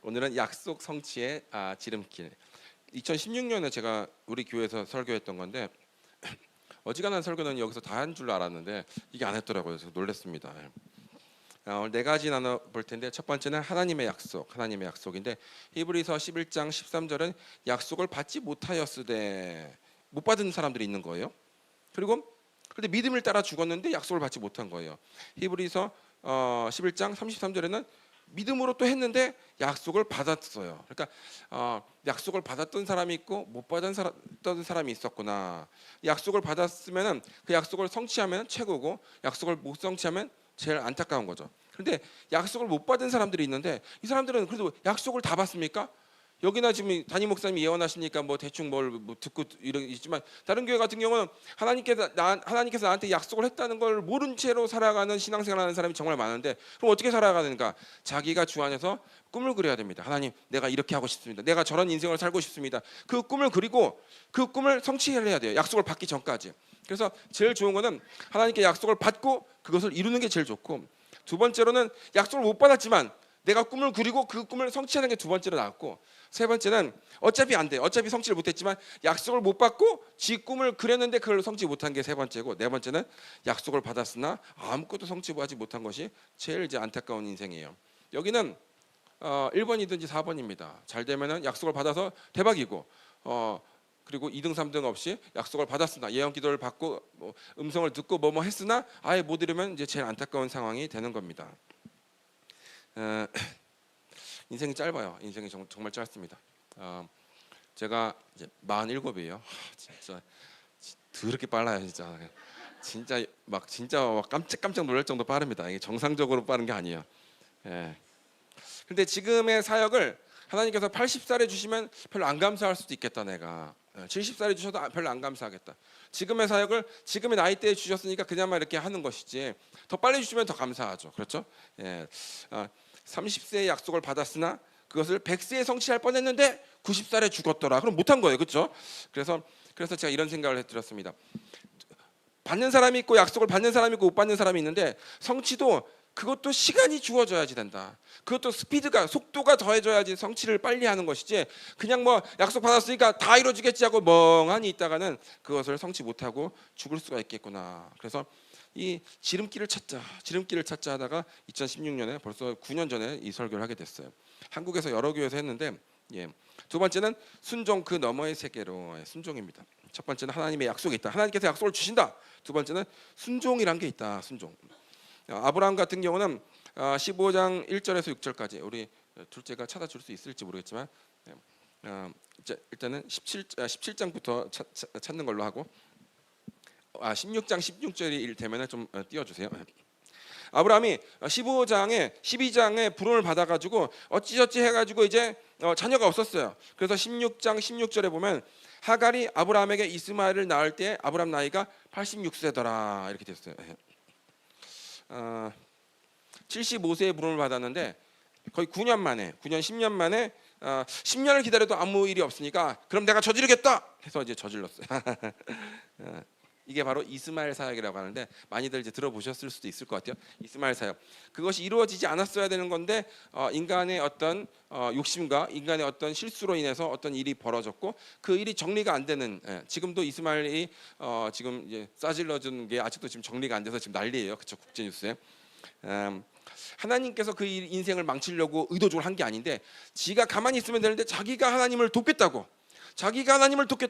오늘은 약속 성취의 지름길. 2016년에 제가 우리 교회에서 설교했던 건데 어지간한 설교는 여기서 다 한 줄 알았는데 이게 안 했더라고요. 그래서 놀랐습니다. 오늘 네 가지 나눠 볼 텐데 첫 번째는 하나님의 약속, 하나님의 약속인데 히브리서 11장 13절은 약속을 받지 못하였으되 못 받은 사람들이 있는 거예요. 그리고 근데 믿음을 따라 죽었는데 약속을 받지 못한 거예요. 히브리서 11장 33절에는 믿음으로 또 했는데 약속을 받았어요. 그러니까 약속을 받았던 사람이 있고 못 받았던 사람이 있었구나. 약속을 받았으면은 그 약속을 성취하면 최고고 약속을 못 성취하면 제일 안타까운 거죠. 그런데 약속을 못 받은 사람들이 있는데 이 사람들은 그래도 약속을 다 받습니까? 여기나 지금 담임 목사님이 예언하시니까 뭐 대충 뭘 듣고 이러지만 다른 교회 같은 경우는 하나님께서 나한테 약속을 했다는 걸 모른 채로 살아가는 신앙생활하는 사람이 정말 많은데 그럼 어떻게 살아가는가? 자기가 주 안에서 꿈을 그려야 됩니다. 하나님, 내가 이렇게 하고 싶습니다. 내가 저런 인생을 살고 싶습니다. 그 꿈을 그리고 그 꿈을 성취해야 돼요. 약속을 받기 전까지. 그래서 제일 좋은 거는 하나님께 약속을 받고 그것을 이루는 게 제일 좋고, 두 번째로는 약속을 못 받았지만 내가 꿈을 그리고 그 꿈을 성취하는 게 두 번째로 나왔고, 세 번째는 어차피 안 돼. 어차피 성취를 못했지만 약속을 못 받고 지 꿈을 그렸는데 그걸 성취 못한 게 세 번째고, 네 번째는 약속을 받았으나 아무것도 성취하지 못한 것이 제일 이제 안타까운 인생이에요. 여기는 1번이든지 4번입니다. 잘 되면은 약속을 받아서 대박이고, 그리고 2등 3등 없이 약속을 받았으나 예언 기도를 받고 뭐 음성을 듣고 뭐뭐 했으나 아예 못 이루면 이제 제일 안타까운 상황이 되는 겁니다. 인생이 짧아요. 인생이 정말 짧습니다. 제가 이제 47이에요. 진짜 더럽게 빨라요, 진짜. 진짜 막 깜짝 놀랄 정도 빠릅니다. 이게 정상적으로 빠른 게 아니에요. 예. 근데 지금의 사역을 하나님께서 80살에 주시면 별로 안 감사할 수도 있겠다. 내가 70살에 주셔도 별로 안 감사하겠다. 지금의 사역을 지금의 나이대에 주셨으니까 그냥만 이렇게 하는 것이지 더 빨리 주시면 더 감사하죠. 그렇죠? 예. 30세의 약속을 받았으나 그것을 100세에 성취할 뻔했는데 90살에 죽었더라. 그럼 못한 거예요. 그렇죠? 그래서 제가 이런 생각을 해드렸습니다. 받는 사람이 있고 약속을 받는 사람이 있고 못 받는 사람이 있는데 성취도 그것도 시간이 주어져야지 된다. 그것도 속도가 더해져야지 성취를 빨리 하는 것이지 그냥 뭐 약속 받았으니까 다 이루어지겠지 하고 멍하니 있다가는 그것을 성취 못하고 죽을 수가 있겠구나. 그래서 이 지름길을 찾자 하다가 2016년에 벌써 9년 전에 이 설교를 하게 됐어요. 한국에서 여러 교회에서 했는데, 두 번째는 순종 그 너머의 세계로, 순종입니다. 첫 번째는 하나님의 약속이 있다. 하나님께서 약속을 주신다. 두 번째는 순종이란 게 있다. 순종. 아브라함 같은 경우는 15장 1절에서 6절까지 우리 둘째가 찾아줄 수 있을지 모르겠지만 일단은 17장부터 찾는 걸로 하고 16장 16절이 되면 좀 띄워주세요. 아브라함이 12장에 부름을 받아가지고 어찌저찌 해가지고 이제 자녀가 없었어요. 그래서 16장 16절에 보면 하갈이 아브라함에게 이스마엘을 낳을 때 아브라함 나이가 86세더라 이렇게 됐어요. 75세에 부름을 받았는데 거의 9년 10년 만에 10년을 기다려도 아무 일이 없으니까 그럼 내가 저지르겠다 해서 이제 저질렀어요. 이게 바로 이스마엘 사역이라고 하는데 많이들 이제 들어보셨을 수도 있을 것 같아요. 이스마엘 사역. 그것이 이루어지지 않았어야 되는 건데 인간의 어떤 욕심과 인간의 어떤 실수로 인해서 어떤 일이 벌어졌고 그 일이 정리가 안 되는, 지금도 이스마엘이 지금 이제 싸질러준 게 아직도 지금 정리가 안 돼서 지금 난리예요. 그렇죠? 국제뉴스에. 하나님께서 그 인생을 망치려고 의도적으로 한 게 아닌데 지가 가만히 있으면 되는데 자기가 하나님을 돕겠다고.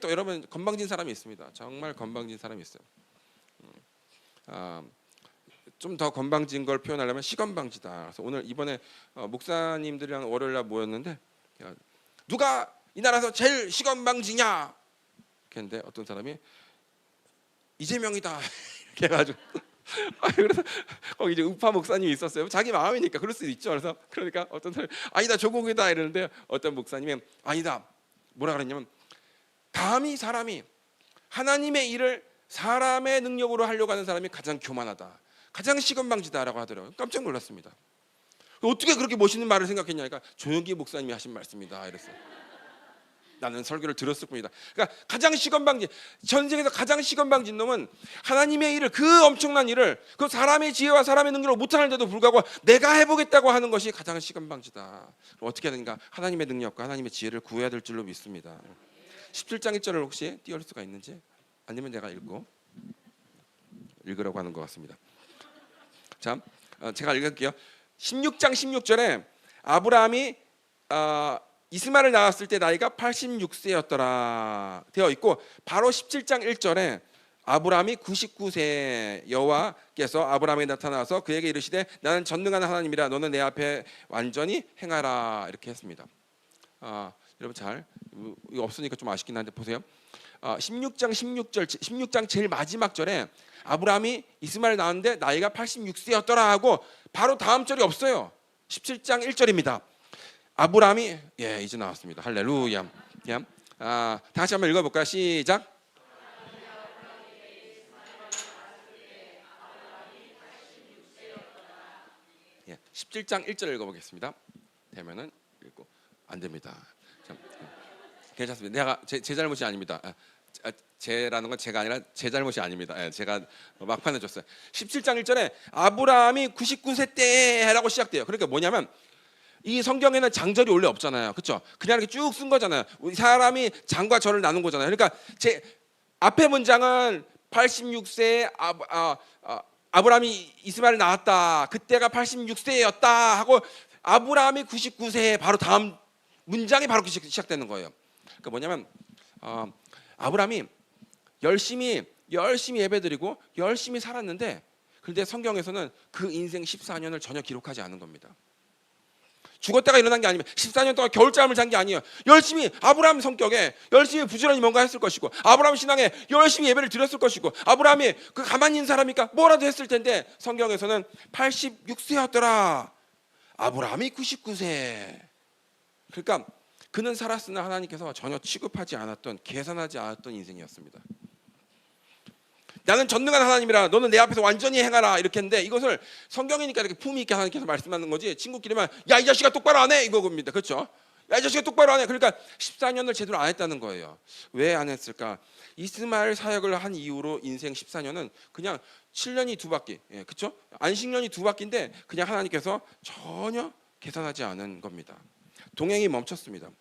여러분 건방진 사람이 있습니다. 정말 건방진 사람이 있어요. 좀 더 건방진 걸 표현하려면 시건방지다. 그래서 오늘 이번에 목사님들이랑 월요일날 모였는데 누가 이 나라에서 제일 시건방지냐? 그런데 어떤 사람이 이재명이다 이렇게 해가지고 그래서 거기 이제 우파 목사님이 있었어요. 자기 마음이니까 그럴 수도 있죠. 그러니까 어떤 사람이 아니다 조국이다 이러는데 어떤 목사님이 아니다 뭐라 그랬냐면 감히 사람이 하나님의 일을 사람의 능력으로 하려고 하는 사람이 가장 교만하다, 가장 시건방지다라고 하더라고요. 깜짝 놀랐습니다. 어떻게 그렇게 멋있는 말을 생각했냐? 그러니까 조영기 목사님이 하신 말씀이다 이랬어요. 나는 설교를 들었을 뿐이다. 그러니까 가장 시건방진, 전생에서 가장 시건방진 놈은 하나님의 일을, 그 엄청난 일을 그 사람의 지혜와 사람의 능력으로 못하는데도 불구하고 내가 해보겠다고 하는 것이 가장 시건방지다. 어떻게 해야 되는가? 하나님의 능력과 하나님의 지혜를 구해야 될 줄로 믿습니다. 17장 1절을 혹시 띄울 수가 있는지, 아니면 제가 읽으라고 하는 것 같습니다. 자, 제가 읽을게요. 16장 16절에 아브라함이 이스마엘을 낳았을 때 나이가 86세였더라 되어 있고, 바로 17장 1절에 아브라함이 99세 여호와께서 아브라함에게 나타나서 그에게 이르시되 나는 전능한 하나님이라 너는 내 앞에 완전히 행하라 이렇게 했습니다. 여러분 잘 이거 없으니까 좀 아쉽긴 한데 보세요. 16장 16절 16장 제일 마지막 절에 아브라함이 이스마엘 낳았는데 나이가 86세였더라 하고 바로 다음 절이 없어요. 17장 1절입니다. 아브라함이 이제 나왔습니다. 할렐루야. 다 같이 한번 읽어볼까요? 시작. 17장 1절 읽어보겠습니다. 되면은 읽고 안 됩니다. 괜찮습니다. 내가 제 잘못이 아닙니다. 제라는 건 제가 아니라 제 잘못이 아닙니다. 제가 막판에 줬어요. 17장 1절에 아브라함이 99세 때라고 시작돼요. 그러니까 뭐냐면 이 성경에는 장절이 원래 없잖아요. 그렇죠? 그냥 이렇게 쭉 쓴 거잖아요. 사람이 장과 절을 나눈 거잖아요. 그러니까 제 앞에 문장은 86세에 아브라함이 이스마엘을 낳았다. 그때가 86세였다 하고 아브라함이 99세에 바로 다음 문장이 바로 시작되는 거예요. 그러니까 뭐냐면 아브라함이 열심히 예배드리고 열심히 살았는데, 그런데 성경에서는 그 인생 14년을 전혀 기록하지 않은 겁니다. 죽었다가 일어난 게 아니면 14년 동안 겨울잠을 잔 게 아니에요. 열심히 아브라함 성격에 열심히 부지런히 뭔가 했을 것이고, 아브라함 신앙에 열심히 예배를 드렸을 것이고, 아브라함이 그 가만히 있는 사람이니까 뭐라도 했을 텐데 성경에서는 86세였더라. 아브라함이 99세. 그러니까 그는 살았으나 하나님께서 전혀 취급하지 않았던, 계산하지 않았던 인생이었습니다. 나는 전능한 하나님이라 너는 내 앞에서 완전히 행하라 이렇게 했는데, 이것을 성경이니까 이렇게 품위 있게 하나님께서 말씀하는 거지, 친구끼리만 야 이 자식아 똑바로 안 해 이거입니다. 그렇죠? 야 이 자식아 똑바로 안 해. 그러니까 14년을 제대로 안 했다는 거예요. 왜 안 했을까? 이스마엘 사역을 한 이후로 인생 14년은 그냥 7년이 두 바퀴, 그렇죠? 안식년이 두 바퀴인데 그냥 하나님께서 전혀 계산하지 않은 겁니다. 동행이 멈췄습니다.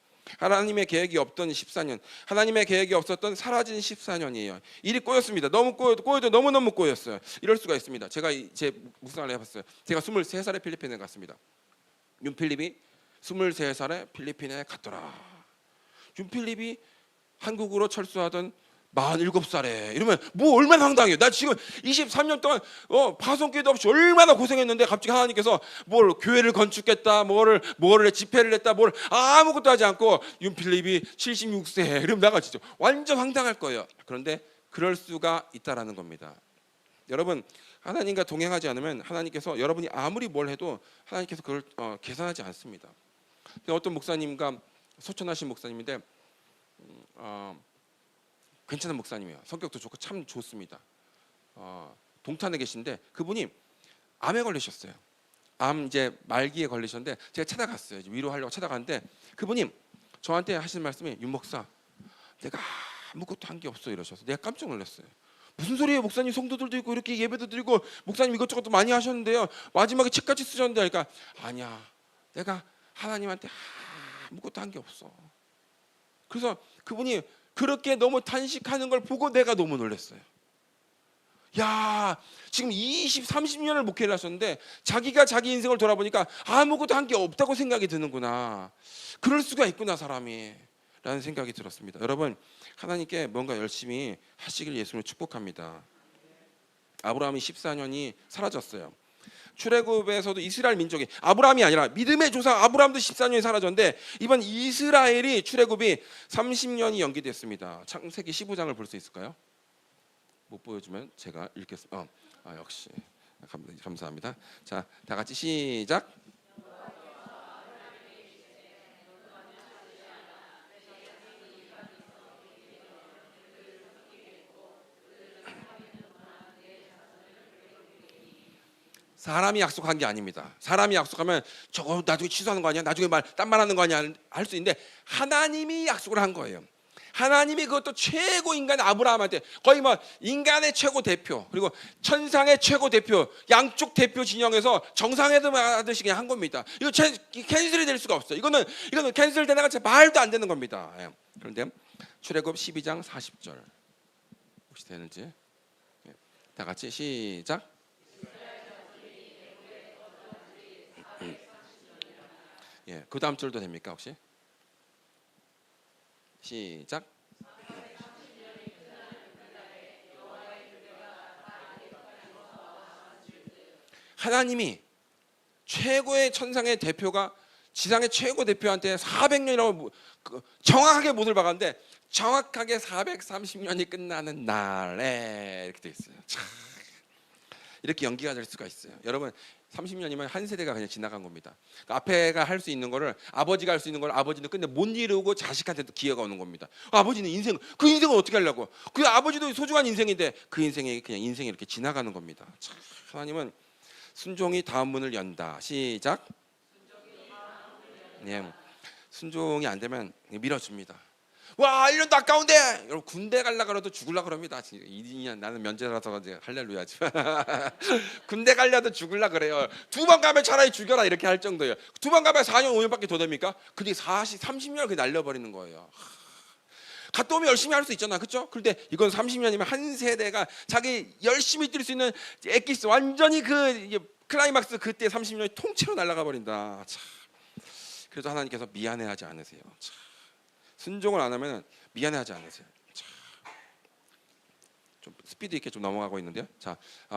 하나님의 계획이 없던 14년, 하나님의 계획이 없었던 사라진 14년이에요. 일이 꼬였습니다. 너무 꼬여도 너무너무 꼬였어요. 이럴 수가 있습니다. 제가 제 묵상을 해봤어요. 제가 23살에 필리핀에 갔습니다. 윤필립이 23살에 필리핀에 갔더라. 윤필립이 한국으로 철수하던 47살에 이러면 뭐 얼마나 황당해요. 나 지금 23년 동안 파송기도 없이 얼마나 고생했는데 갑자기 하나님께서 뭘 교회를 건축했다, 뭐를 집회를 했다, 뭘 아무것도 하지 않고 윤필립이 76세 이러면 나가 진짜 완전 황당할 거예요. 그런데 그럴 수가 있다라는 겁니다. 여러분, 하나님과 동행하지 않으면 하나님께서 여러분이 아무리 뭘 해도 하나님께서 그걸 계산하지 않습니다. 어떤 목사님과 소천하신 목사님인데 괜찮은 목사님이에요. 성격도 좋고 참 좋습니다. 동탄에 계신데 그분이 암에 걸리셨어요. 암 이제 말기에 걸리셨는데 제가 찾아갔어요. 위로하려고 찾아갔는데 그분이 저한테 하시는 말씀이, 윤 목사, 내가 아무것도 한 게 없어 이러셔서 내가 깜짝 놀랐어요. 무슨 소리예요? 목사님 성도들도 있고 이렇게 예배도 드리고 목사님 이것저것도 많이 하셨는데요. 마지막에 책까지 쓰셨는데, 그러니까 아니야, 내가 하나님한테 아무것도 한 게 없어. 그래서 그분이 그렇게 너무 탄식하는 걸 보고 내가 너무 놀랐어요. 야, 지금 20, 30년을 목회를 하셨는데 자기가 자기 인생을 돌아보니까 아무것도 한 게 없다고 생각이 드는구나. 그럴 수가 있구나 사람이, 라는 생각이 들었습니다. 여러분, 하나님께 뭔가 열심히 하시길 예수님을 축복합니다. 아브라함이 14년이 사라졌어요. 출애굽에서도 이스라엘 민족이, 아브라함이 아니라 믿음의 조상 아브라함도 14년이 사라졌는데 이번 이스라엘이 출애굽이 30년이 연기됐습니다. 창세기 15장을 볼 수 있을까요? 못 보여주면 제가 읽겠습니다. 역시 감사합니다. 자, 다 같이 시작. 사람이 약속한 게 아닙니다. 사람이 약속하면 저거 나중에 취소하는 거 아니야? 나중에 딴 말 하는 거 아니야? 할 수 있는데 하나님이 약속을 한 거예요. 하나님이 그것도 최고 인간 아브라함한테 거의 뭐 인간의 최고 대표 그리고 천상의 최고 대표 양쪽 대표 진영에서 정상회담 하듯이 그냥 한 겁니다. 이거 캔슬이 될 수가 없어요. 이거는 캔슬 되다가 말도 안 되는 겁니다. 예. 그런데 출애굽 12장 40절 혹시 되는지 다 같이 시작. 예, 그 다음 줄도 됩니까 혹시? 시작. 하나님이 최고의 천상의 대표가 지상의 최고 대표한테 400년이라고 정확하게 못을 박았는데 정확하게 430년이 끝나는 날에 이렇게 돼 있어요. 참, 이렇게 연기가 될 수가 있어요. 여러분 30년이면 한 세대가 그냥 지나간 겁니다. 그러니까 앞에가 할 수 있는 거를 아버지가 할 수 있는 걸 아버지는 근데 못 이루고 자식한테 또 기회가 오는 겁니다. 아버지는 그 인생을 어떻게 하려고? 그 아버지도 소중한 인생인데 그 인생이 그냥 인생이 이렇게 지나가는 겁니다. 참, 하나님은 순종이 다음 문을 연다. 시작. 예, 순종이 안 되면 밀어줍니다. 와 1년도 아까운데 여러분 군대 갈라 그래도 죽을라 그럽니다. 2년 나는 면제라서 이제 할렐루야지만 군대 갈려도 죽을라 그래요. 2번 가면 차라리 죽여라 이렇게 할 정도예요. 2번 가면 4년 5년밖에 더 됩니까? 근데 30년을 날려버리는 거예요. 갔다 오면 열심히 할 수 있잖아, 그렇죠? 그런데 이건 30년이면 한 세대가 자기 열심히 뛸 수 있는 엑기스 완전히 그 클라이막스 그때 30년이 통째로 날아가 버린다. 참. 그래서 하나님께서 미안해하지 않으세요. 참. 순종을 안 하면 미안해하지 않으세요. 참. 좀 스피드 있게 좀 넘어가고 있는데요. 자,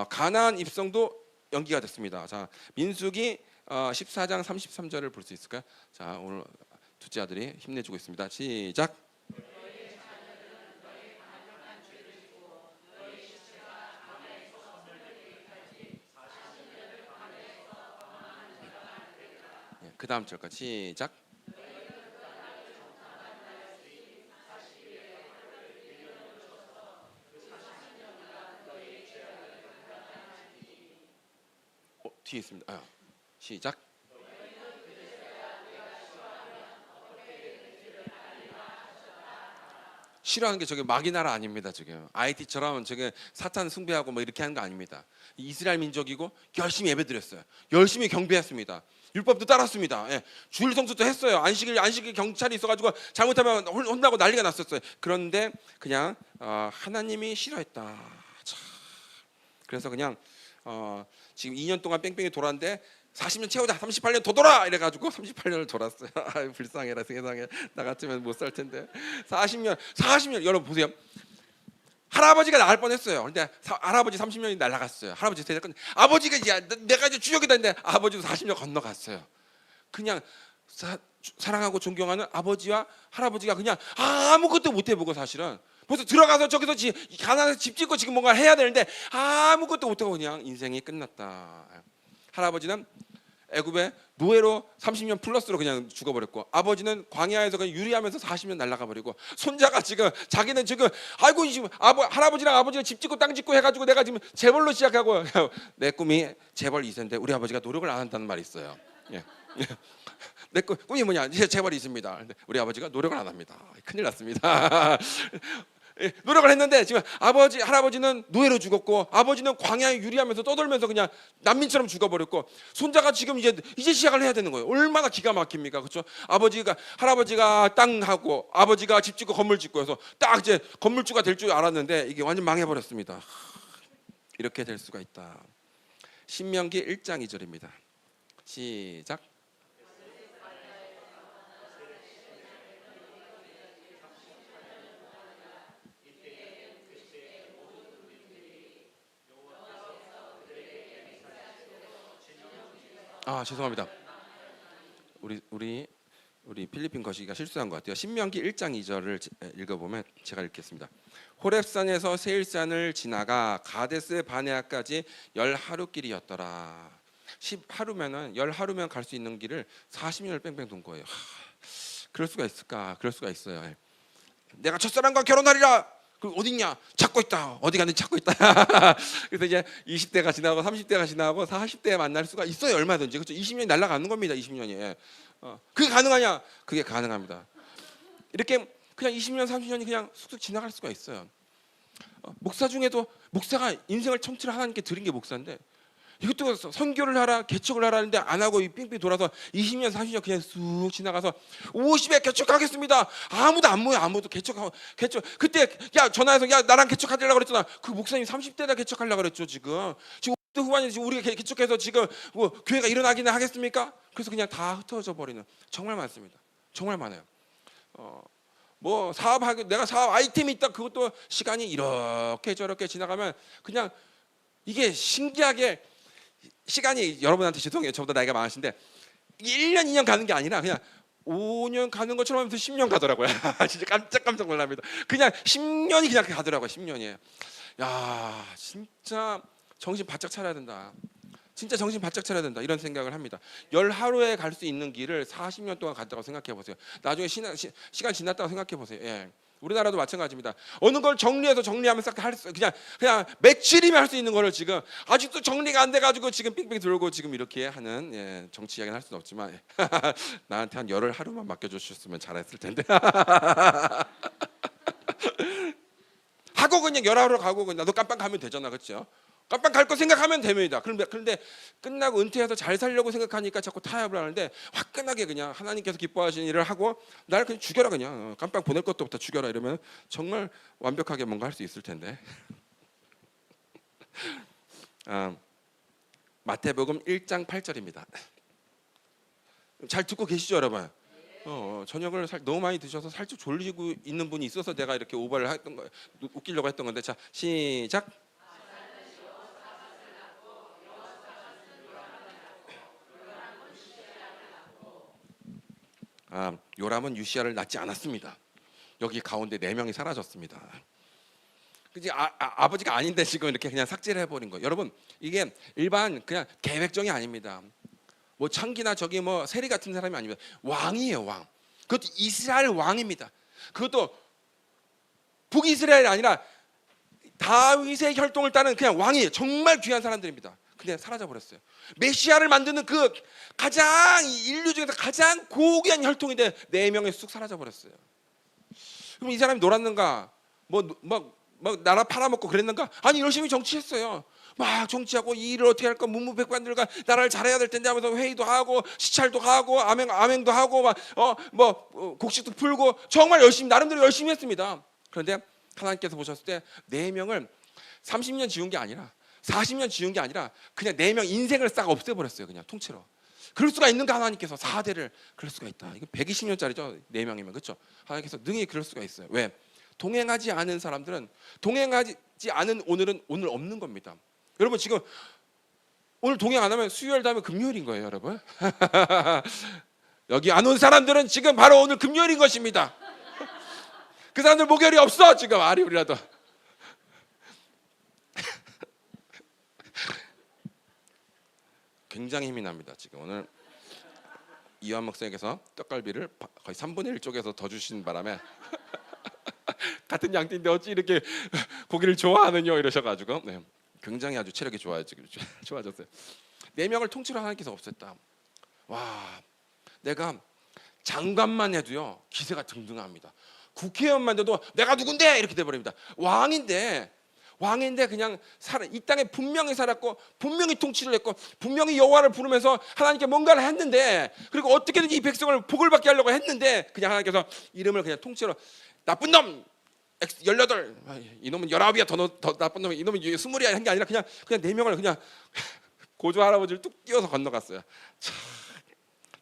가나안 입성도 연기가 됐습니다. 자, 민수기 14장 33절을 볼 수 있을까요? 자, 오늘 둘째 아들이 힘내주고 있습니다. 시작. 그 다음 절까지 시작. 뒤에 있습니다. 시작. 싫어하는 게 저게 마귀 나라 아닙니다. 지금 IT처럼 저게 사탄 숭배하고 뭐 이렇게 하는 거 아닙니다. 이스라엘 민족이고 열심히 예배드렸어요. 열심히 경배했습니다. 율법도 따랐습니다. 예. 주일 성수도 했어요. 안식일 경찰이 있어가지고 잘못하면 혼나고 난리가 났었어요. 그런데 그냥 하나님이 싫어했다. 참. 그래서 그냥 지금 2년 동안 뺑뺑이 돌았는데 40년 채우자 38년 더 돌아 이래가지고 38년을 돌았어요. 아유, 불쌍해라 세상에 나 같으면 못 살 텐데 40년 여러분 보세요. 할아버지가 나갈 뻔했어요. 근데 할아버지 30년이 날아갔어요. 할아버지 세대 끝. 아버지가 내가 이제 주역이다 했는데 아버지도 40년 건너갔어요. 그냥 사랑하고 존경하는 아버지와 할아버지가 그냥 아무것도 못 해보고 사실은 벌써 들어가서 저기서 가나안에서 집 짓고 지금 뭔가 해야 되는데 아무것도 못하고 그냥 인생이 끝났다. 할아버지는 애굽의 노예로 30년 플러스로 그냥 죽어버렸고 아버지는 광야에서 그냥 유리하면서 40년 날아가 버리고 손자가 지금 자기는 지금 아이고 지금 할아버지랑 아버지가 집 짓고 땅 짓고 해가지고 내가 지금 재벌로 시작하고 내 꿈이 재벌 2세인데 우리 아버지가 노력을 안 한다는 말이 있어요. 예. 내 꿈이 뭐냐? 이제 재벌이 있습니다. 근데 우리 아버지가 노력을 안 합니다. 큰일 났습니다. 노력을 했는데 지금 할아버지는 노예로 죽었고 아버지는 광야에 유리하면서 떠돌면서 그냥 난민처럼 죽어버렸고 손자가 지금 이제 시작을 해야 되는 거예요. 얼마나 기가 막힙니까, 그렇죠? 할아버지가 땅하고 아버지가 집 짓고 건물 짓고 해서 딱 이제 건물주가 될 줄 알았는데 이게 완전 망해버렸습니다. 이렇게 될 수가 있다. 신명기 1장 2절입니다. 시작. 죄송합니다. 우리 필리핀 거시기가 실수한 것 같아요. 신명기 1장 2절을 읽어보면 제가 읽겠습니다. 호렙산에서 세일산을 지나가 가데스 바네아까지 10하루길이었더라. 10하루면은 10하루면 갈 수 있는 길을 40년을 뺑뺑 돈 거예요. 그럴 수가 있을까? 그럴 수가 있어요. 내가 첫사랑과 결혼하리라. 그 어딨냐? 찾고 있다. 어디 갔는지 찾고 있다. 그래서 이제 20대가 지나고 30대가 지나고 40대에 만날 수가 있어요. 얼마든지. 그렇죠? 20년이 날아가는 겁니다. 20년이. 그게 가능하냐? 그게 가능합니다. 이렇게 그냥 20년, 30년이 그냥 쑥쑥 지나갈 수가 있어요. 목사 중에도 목사가 인생을 청취를 하나님께 드린 게 목사인데 이것도 선교를 하라 개척을 하라 하는데 안 하고 삥삥 돌아서 20년 30년 그냥 쑥 지나가서 50에 개척하겠습니다. 아무도 안 모여. 아무도 개척하고 개척 그때 야 전화해서 야 나랑 개척하려고 그랬잖아. 그 목사님 30대다 개척하려고 그랬죠. 지금 50대 후반에 지금 우리가 개척해서 지금 뭐 교회가 일어나기는 하겠습니까? 그래서 그냥 다 흩어져 버리는 정말 많습니다. 정말 많아요. 뭐 사업하기 내가 사업 아이템이 있다. 그것도 시간이 이렇게 저렇게 지나가면 그냥 이게 신기하게 시간이 여러분한테 죄송해요. 저보다 나이가 많으신데 1년 2년 가는 게 아니라 그냥 5년 가는 것처럼 하면서 10년 가더라고요. 진짜 깜짝 놀랍니다. 그냥 10년이 그냥 가더라고요. 10년이. 야 진짜 정신 바짝 차려야 된다. 진짜 정신 바짝 차려야 된다. 이런 생각을 합니다. 열 하루에 갈 수 있는 길을 40년 동안 갔다고 생각해 보세요. 나중에 시간 지났다고 생각해 보세요. 예. 우리나라도 마찬가지입니다. 어느 걸 정리해서 정리하면 싹 할 수 그냥 며칠이면 할 수 있는 거를 지금 아직도 정리가 안 돼가지고 지금 빙빙 돌고 지금 이렇게 하는 정치 이야기는 할 수는 없지만 나한테 한 열흘 하루만 맡겨주셨으면 잘했을 텐데 하고 그냥 열하루 가고 그냥 나도 깜빡 가면 되잖아, 그렇죠? 깜빡 갈 거 생각하면 됩니다. 그런데 끝나고 은퇴해서 잘 살려고 생각하니까 자꾸 타협을 하는데 화끈하게 그냥 하나님께서 기뻐하시는 일을 하고 날 그냥 죽여라 그냥 깜빡 보낼 것도부터 죽여라 이러면 정말 완벽하게 뭔가 할 수 있을 텐데. 마태복음 1장 8절입니다. 잘 듣고 계시죠, 여러분? 저녁을 너무 많이 드셔서 살짝 졸리고 있는 분이 있어서 내가 이렇게 오버를 했던 거 웃기려고 했던 건데 자 시작. 요람은 유시아를 낳지 않았습니다. 여기 가운데 4명이 사라졌습니다. 그지 아버지가 아닌데 지금 이렇게 그냥 삭제를 해버린 거예요. 여러분 이게 일반 그냥 계획정이 아닙니다. 뭐 창기나 저기 뭐 세리 같은 사람이 아닙니다. 왕이에요, 왕. 그것도 이스라엘 왕입니다. 그것도 북이스라엘이 아니라 다윗의 혈통을 따는 그냥 왕이에요. 정말 귀한 사람들입니다. 근데 사라져 버렸어요. 메시아를 만드는 그 가장 인류 중에서 가장 고귀한 혈통인데 4명이 쑥 사라져 버렸어요. 그럼 이 사람이 놀았는가? 뭐 나라 팔아먹고 그랬는가? 아니 열심히 정치했어요. 막 정치하고 이 일을 어떻게 할까? 문무백관들과 나라를 잘해야 될 텐데 하면서 회의도 하고 시찰도 하고 암행도 하고 곡식도 풀고 정말 열심히 나름대로 열심히 했습니다. 그런데 하나님께서 보셨을 때 4명을 30년 지운 게 아니라 40년 지은 게 아니라 그냥 4명 인생을 싹 없애버렸어요. 그냥 통째로. 그럴 수가 있는가? 하나님께서 4대를 그럴 수가 있다. 이거 120년짜리죠. 4명이면 그렇죠. 하나님께서 능히 그럴 수가 있어요. 왜? 동행하지 않은 사람들은 동행하지 않은 오늘은 오늘 없는 겁니다. 여러분 지금 오늘 동행 안 하면 수요일 다음에 금요일인 거예요, 여러분. 여기 안 온 사람들은 지금 바로 오늘 금요일인 것입니다. 그 사람들 목요일이 없어 지금 아리우리라도. 굉장히 힘이 납니다. 지금 오늘 이완 목사님께서 떡갈비를 거의 3분의 1 쪽에서 더 주신 바람에 같은 양띠인데 어찌 이렇게 고기를 좋아하느냐 이러셔가지고 굉장히 아주 체력이 좋아졌어요. 4명을 통째로 하나님께서 없앴다. 와, 내가 장관만 해도요 기세가 등등합니다. 국회의원만 돼도 내가 누군데 이렇게 돼버립니다. 왕인데 그냥 이 땅에 분명히 살았고 분명히 통치를 했고 분명히 여호와를 부르면서 하나님께 뭔가를 했는데 그리고 어떻게든지 이 백성을 복을 받게 하려고 했는데 그냥 하나님께서 이름을 그냥 통째로 나쁜 놈 18 이놈은 19이야 더 나쁜 놈 이놈은 20이야 한 게 아니라 그냥 4명을 그냥 고조 할아버지를 뚝 띄워서 건너갔어요. 참,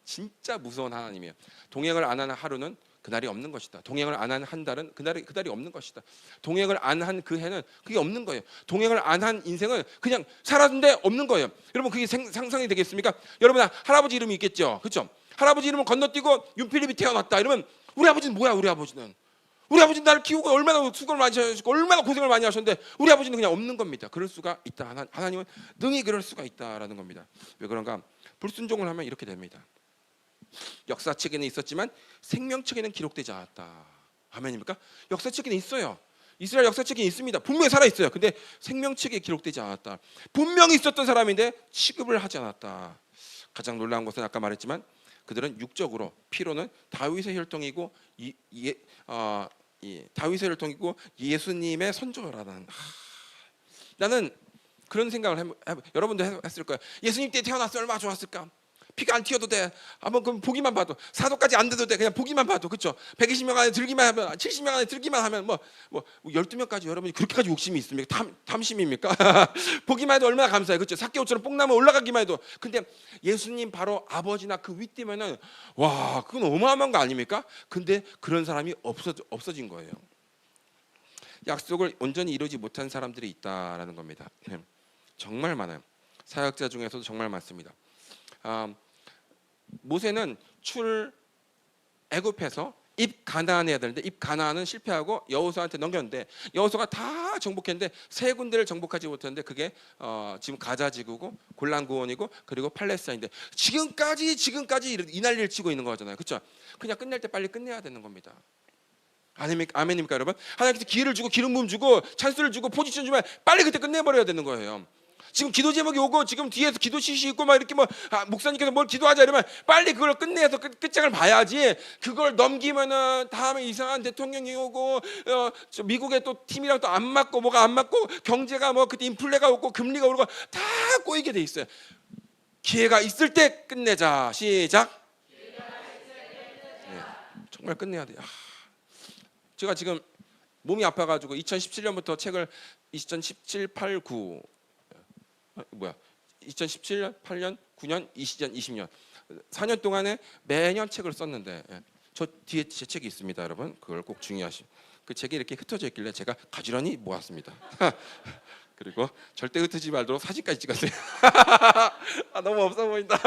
진짜 무서운 하나님이에요. 동행을 안 하는 하루는 그날이 없는 것이다. 동행을 안 한 한 달은 그달이 없는 것이다. 동행을 안 한 그 해는 그게 없는 거예요. 동행을 안 한 인생은 그냥 살았는데 없는 거예요. 여러분 그게 상상이 되겠습니까? 여러분 할아버지 이름이 있겠죠, 그렇죠? 할아버지 이름을 건너뛰고 윤필립이 태어났다. 이러면 우리 아버지는 뭐야? 우리 아버지는 나를 키우고 얼마나 수고를 많이 하셨고 얼마나 고생을 많이 하셨는데 우리 아버지는 그냥 없는 겁니다. 그럴 수가 있다. 하나님은 능히 그럴 수가 있다라는 겁니다. 왜 그런가? 불순종을 하면 이렇게 됩니다. 역사책에는 있었지만 생명책에는 기록되지 않았다. 아멘입니까? 역사책에는 있어요. 이스라엘 역사책에 있습니다. 분명히 살아 있어요. 근데 생명책에 기록되지 않았다. 분명히 있었던 사람인데 취급을 하지 않았다. 가장 놀라운 것은 아까 말했지만 그들은 육적으로 피로는 다윗의 혈통이고 다윗의 혈통이고 예수님의 선조라는. 나는 그런 생각을 여러분도 했을 거예요. 예수님 때 태어났으면 얼마나 좋았을까. 피가 안 튀어도 돼. 한번 그럼 보기만 봐도 사도까지 안 돼도 돼. 그냥 보기만 봐도 그렇죠. 120명 안에 들기만 하면 70명 안에 들기만 하면 뭐 12명까지 여러분이 그렇게까지 욕심이 있습니까? 탐심입니까? 보기만 해도 얼마나 감사해. 그렇죠. 삭개오처럼 뽕나무 올라가기만 해도. 근데 예수님 바로 아버지나 그 윗대면은 와, 그건 어마어마한 거 아닙니까? 근데 그런 사람이 없어진 거예요. 약속을 온전히 이루지 못한 사람들이 있다라는 겁니다. 정말 많아요. 사역자 중에서도 정말 많습니다. 모세는 애굽에서 입 가나안해야 되는데 입 가나안은 실패하고 여호수아한테 넘겼는데 여호수아가 다 정복했는데 세 군데를 정복하지 못했는데 그게 지금 가자 지구고 골란 고원이고 그리고 팔레스타인인데 지금까지 이 난리를 치고 있는 거잖아요. 그렇죠? 그냥 끝낼 때 빨리 끝내야 되는 겁니다. 아멘입니까 여러분? 하나님께서 기회를 주고 기름 부음 주고 찬스를 주고 포지션 주면 빨리 그때 끝내버려야 되는 거예요. 지금 기도 제목이 오고 지금 뒤에서 기도 시시 있고 막 이렇게 목사님께서 뭘 기도하자 이러면 빨리 그걸 끝내서 끝장을 봐야지. 그걸 넘기면은 다음에 이상한 대통령이 오고 미국의 또 팀이랑 또 안 맞고 뭐가 안 맞고 경제가 뭐 그때 인플레가 오고 금리가 오르고 다 꼬이게 돼 있어요. 기회가 있을 때 끝내자. 시작. 네, 정말 끝내야 돼요. 제가 지금 몸이 아파가지고 2017년부터 책을 2017, 8, 9 2017년, 8년, 9년, 20년, 20년 4년 동안에 매년 책을 썼는데 저 뒤에 제 책이 있습니다, 여러분. 그걸 꼭 중요하시. 그 책이 이렇게 흩어져 있길래 제가 가지런히 모았습니다. 그리고 절대 흩어지지 말도록 사진까지 찍었어요. 너무 없어 보인다.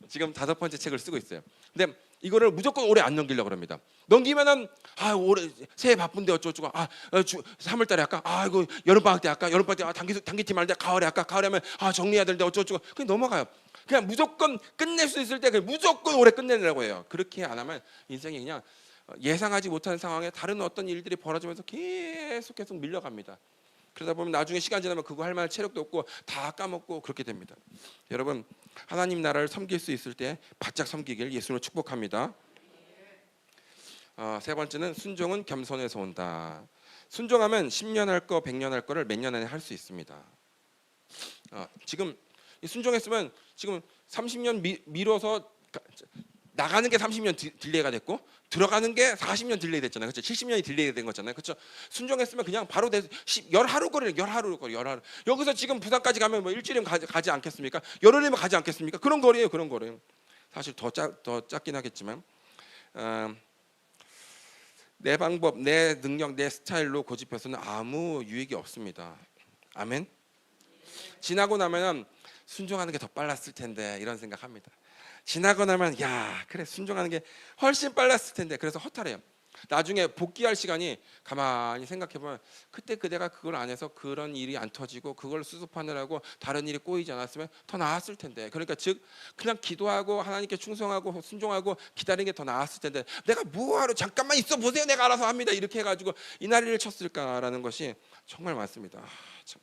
지금 5번째 책을 쓰고 있어요. 근데 이거를 무조건 올해 안 넘기려고 합니다. 넘기면은 올해 새해 바쁜데 어쩌고 3월달에 할까? 이거 여름방학 때 할까? 여름방학 때 단기팀 할 때 가을에 할까? 가을에 하면 정리해야 되는데 어쩌고 그냥 넘어가요. 그냥 무조건 끝낼 수 있을 때 그냥 무조건 올해 끝내려고 해요. 그렇게 안 하면 인생이 그냥 예상하지 못한 상황에 다른 어떤 일들이 벌어지면서 계속 밀려갑니다. 그러다 보면 나중에 시간 지나면 그거 할 만한 체력도 없고 다 까먹고 그렇게 됩니다. 여러분, 하나님 나라를 섬길 수 있을 때 바짝 섬기길 예수님으로 축복합니다. 세 번째는 순종은 겸손에서 온다. 순종하면 10년 할 거 100년 할 거를 몇 년 안에 할 수 있습니다. 지금 순종했으면 지금 30년 미뤄서 나가는 게 30년 딜레이가 됐고 들어가는 게 40년 딜레이 됐잖아요. 그렇죠? 70년이 딜레이 된 거잖아요. 그렇죠? 순종했으면 그냥 바로 열하루 거리. 여기서 지금 부산까지 가면 뭐 일주일이면 가지 않겠습니까? 열흘이면 가지 않겠습니까? 그런 거리예요. 그런 거리예요. 사실 더 작긴 하겠지만 내 방법, 내 능력, 내 스타일로 고집해서는 아무 유익이 없습니다. 아멘. 지나고 나면 순종하는 게 더 빨랐을 텐데 이런 생각합니다. 지나고 나면 그래 순종하는 게 훨씬 빨랐을 텐데 그래서 허탈해요. 나중에 복귀할 시간이 가만히 생각해보면 그때 그대가 그걸 안 해서 그런 일이 안 터지고 그걸 수습하느라고 다른 일이 꼬이지 않았으면 더 나았을 텐데. 그러니까 즉 그냥 기도하고 하나님께 충성하고 순종하고 기다리는 게 더 나았을 텐데 내가 뭐하러 잠깐만 있어 보세요 내가 알아서 합니다 이렇게 해가지고 이 난리를 쳤을까라는 것이 정말 많습니다. 참.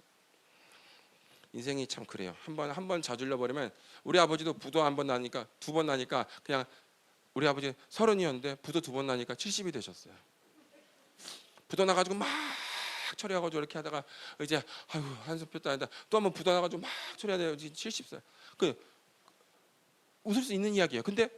인생이 참 그래요. 한 번 저질러 버리면 우리 아버지도 부도 한 번 나니까 2번 나니까 그냥 우리 아버지 30이었는데 부도 2번 나니까 70이 되셨어요. 부도 나가지고 막 처리하고 이렇게 하다가 이제 한숨 폈다 한다 또 한 번 부도 나가지고 막 처리하다 70살. 그 웃을 수 있는 이야기예요. 근데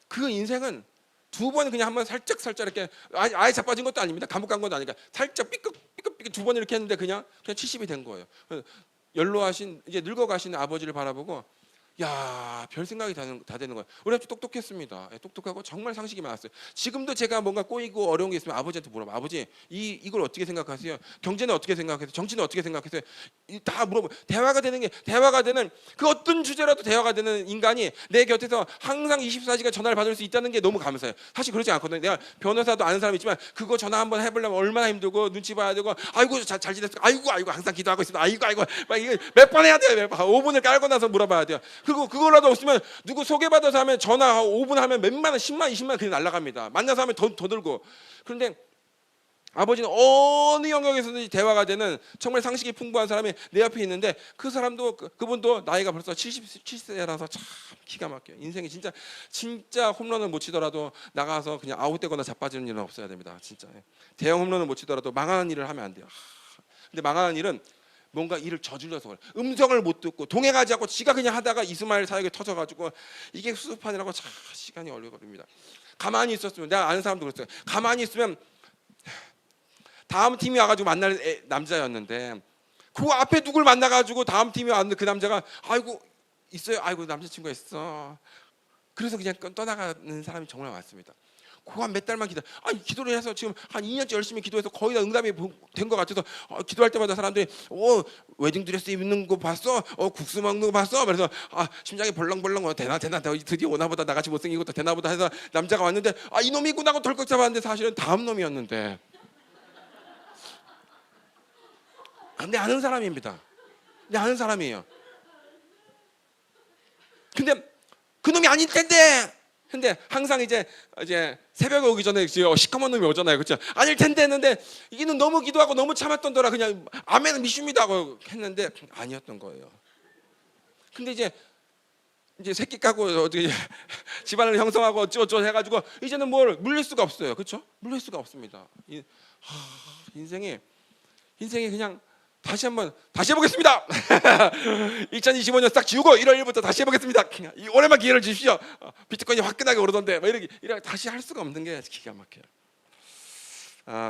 그 인생은 2번 그냥 한번 살짝 이렇게 아예 자빠진 것도 아닙니다. 감옥 간 것도 아니니까 살짝 삐끗 2번 이렇게 했는데 그냥 70이 된 거예요. 연로하신 이제 늙어가신 아버지를 바라보고 별 생각이 다 되는 거예요. 우리 아버지 똑똑했습니다. 똑똑하고 정말 상식이 많았어요. 지금도 제가 뭔가 꼬이고 어려운 게 있으면 아버지한테 물어봐. 아버지 이걸 어떻게 생각하세요? 경제는 어떻게 생각하세요? 정치는 어떻게 생각하세요? 다 물어보. 대화가 되는 그 어떤 주제라도 대화가 되는 인간이 내 곁에서 항상 24시간 전화를 받을 수 있다는 게 너무 감사해요. 사실 그렇지 않거든요. 내가 변호사도 아는 사람이 있지만 그거 전화 한번 해보려면 얼마나 힘들고 눈치 봐야 되고 아이고 잘 지냈어. 아이고 항상 기도하고 있습니다. 아이고 막 이게 몇 번 해야 돼요. 5분을 깔고 나서 물어봐야 돼요. 그리고 그거라도 없으면 누구 소개받아서 하면 전화 5분 하면 몇만 원, 10만 원, 20만 원 그냥 날라갑니다. 만나서 하면 더 들고. 그런데 아버지는 어느 영역에서든지 대화가 되는 정말 상식이 풍부한 사람이 내 옆에 있는데 그 사람도 그분도 나이가 벌써 77세라서 참 기가 막혀요. 인생이 진짜 홈런을 못 치더라도 나가서 그냥 아웃되거나 자빠지는 일은 없어야 됩니다. 진짜 대형 홈런을 못 치더라도 망하는 일을 하면 안 돼요. 근데 망하는 일은 뭔가 일을 저질러서 그래. 음성을 못 듣고 동행하지 않고 지가 그냥 하다가 이스마엘 사역에 터져가지고 이게 수습하느라고 참 시간이 오래 걸립니다. 가만히 있었으면, 내가 아는 사람도 그랬어요. 가만히 있으면 다음 팀이 와가지고 만날 남자였는데 그 앞에 누굴 만나가지고 다음 팀이 왔는데 그 남자가 아이고 있어요, 아이고 남자친구가 있어. 그래서 그냥 떠나가는 사람이 정말 많습니다. 그 한 몇 달만 기도를 해서 지금 한 2년째 열심히 기도해서 거의 다 응답이 된 것 같아서 기도할 때마다 사람들이 웨딩드레스 입는 거 봤어? 국수 먹는 거 봤어? 그래서 심장이 벌렁벌렁 되나 드디어 오나보다 나같이 못생긴 것도 되나보다 해서 남자가 왔는데 이놈이 있구나 하고 덜컥 잡았는데 사실은 다음 놈이었는데. 근데 아는 사람입니다. 근데 아는 사람이에요. 근데 그놈이 아닐 텐데. 근데 항상 이제 새벽에 오기 전에 시커먼 놈이 오잖아요, 그렇죠? 아닐 텐데 했는데 이는 너무 기도하고 너무 참았던더라. 그냥 아멘은 믿습니다 하고 했는데 아니었던 거예요. 근데 이제 새끼 까고 어떻게 집안을 형성하고 어쩌고 해가지고 이제는 뭘 물릴 수가 없어요, 그렇죠? 물릴 수가 없습니다. 인생이 그냥 다시 해보겠습니다. 2025년 싹 지우고 1월 1일부터 다시 해보겠습니다. 올해만 기회를 주십시오. 비트코인이 화끈하게 오르던데 이렇게 다시 할 수가 없는 게 기가 막혀요.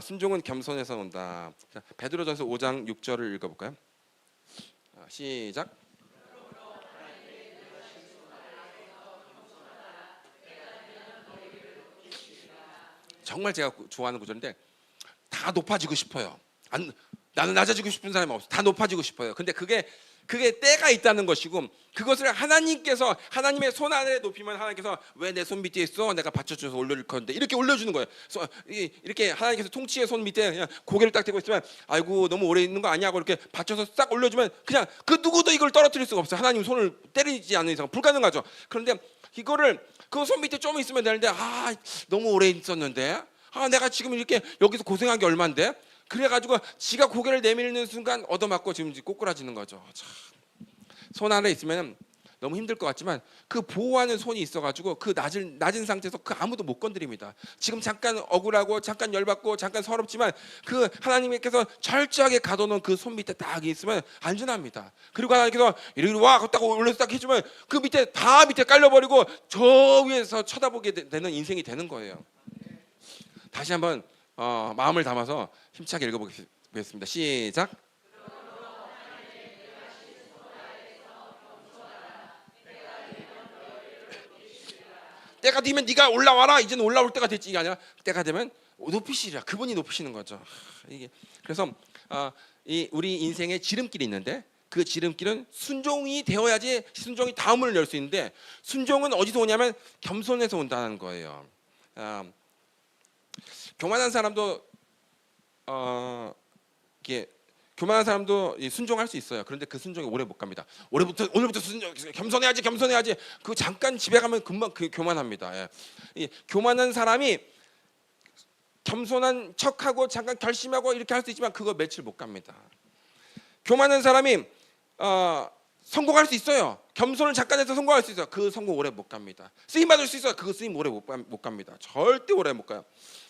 순종은 겸손에서 온다. 자, 베드로전서 5장 6절을 읽어볼까요? 시작. 정말 제가 좋아하는 구절인데 다 높아지고 싶어요. 나는 낮아지고 싶은 사람이 없어. 다 높아지고 싶어요. 근데 그게 때가 있다는 것이고, 그것을 하나님께서 하나님의 손 아래 높이면 하나님께서 왜 내 손 밑에 있어? 내가 받쳐줘서 올려줄 건데 이렇게 올려주는 거예요. 이렇게 하나님께서 통치의 손 밑에 그냥 고개를 딱 대고 있으면 아이고 너무 오래 있는 거 아니냐고 이렇게 받쳐서 싹 올려주면 그냥 그 누구도 이걸 떨어뜨릴 수가 없어요. 하나님 손을 때리지 않는 이상 불가능하죠. 그런데 이거를 그 손 밑에 좀 있으면 되는데 너무 오래 있었는데 내가 지금 이렇게 여기서 고생한 게 얼만데. 그래가지고 지가 고개를 내밀는 순간 얻어맞고 지금 꼬꾸라지는 거죠. 손 안에 있으면 너무 힘들 것 같지만 그 보호하는 손이 있어가지고 그 낮은 상태에서 그 아무도 못 건드립니다. 지금 잠깐 억울하고 잠깐 열받고 잠깐 서럽지만 그 하나님께서 철저하게 가둬놓은 그 손 밑에 딱 있으면 안전합니다. 그리고 하나님께서 이리 와 딱 올려서 딱 해주면 그 밑에 다 밑에 깔려버리고 저 위에서 쳐다보게 되는 인생이 되는 거예요. 다시 한번 마음을 담아서 힘차게 읽어보겠습니다. 시작. 때가 되면 네가 올라와라. 이제는 올라올 때가 됐지. 이게 아니라 때가 되면 높이시리라. 그분이 높이시는 거죠. 그래서 우리 인생에 지름길이 있는데 그 지름길은 순종이 되어야지 순종이 다음 문을 열 수 있는데 순종은 어디서 오냐면 겸손에서 온다는 거예요. 교만한 사람도 이게 교만한 사람도 순종할 수 있어요. 그런데 그 순종이 오래 못 갑니다. 오늘부터 겸손해야지. 그 잠깐 집에 가면 금방 그 교만합니다. 교만한 사람이 겸손한 척하고 잠깐 결심하고 이렇게 할 수 있지만 그거 며칠 못 갑니다. 교만한 사람이 성공할 수 있어요. 겸손을 잠깐 해서 성공할 수 있어요. 그 성공 오래 못 갑니다. 쓰임 받을 수 있어요. 그 쓰임 오래 못 갑니다. 절대 오래 못 가요.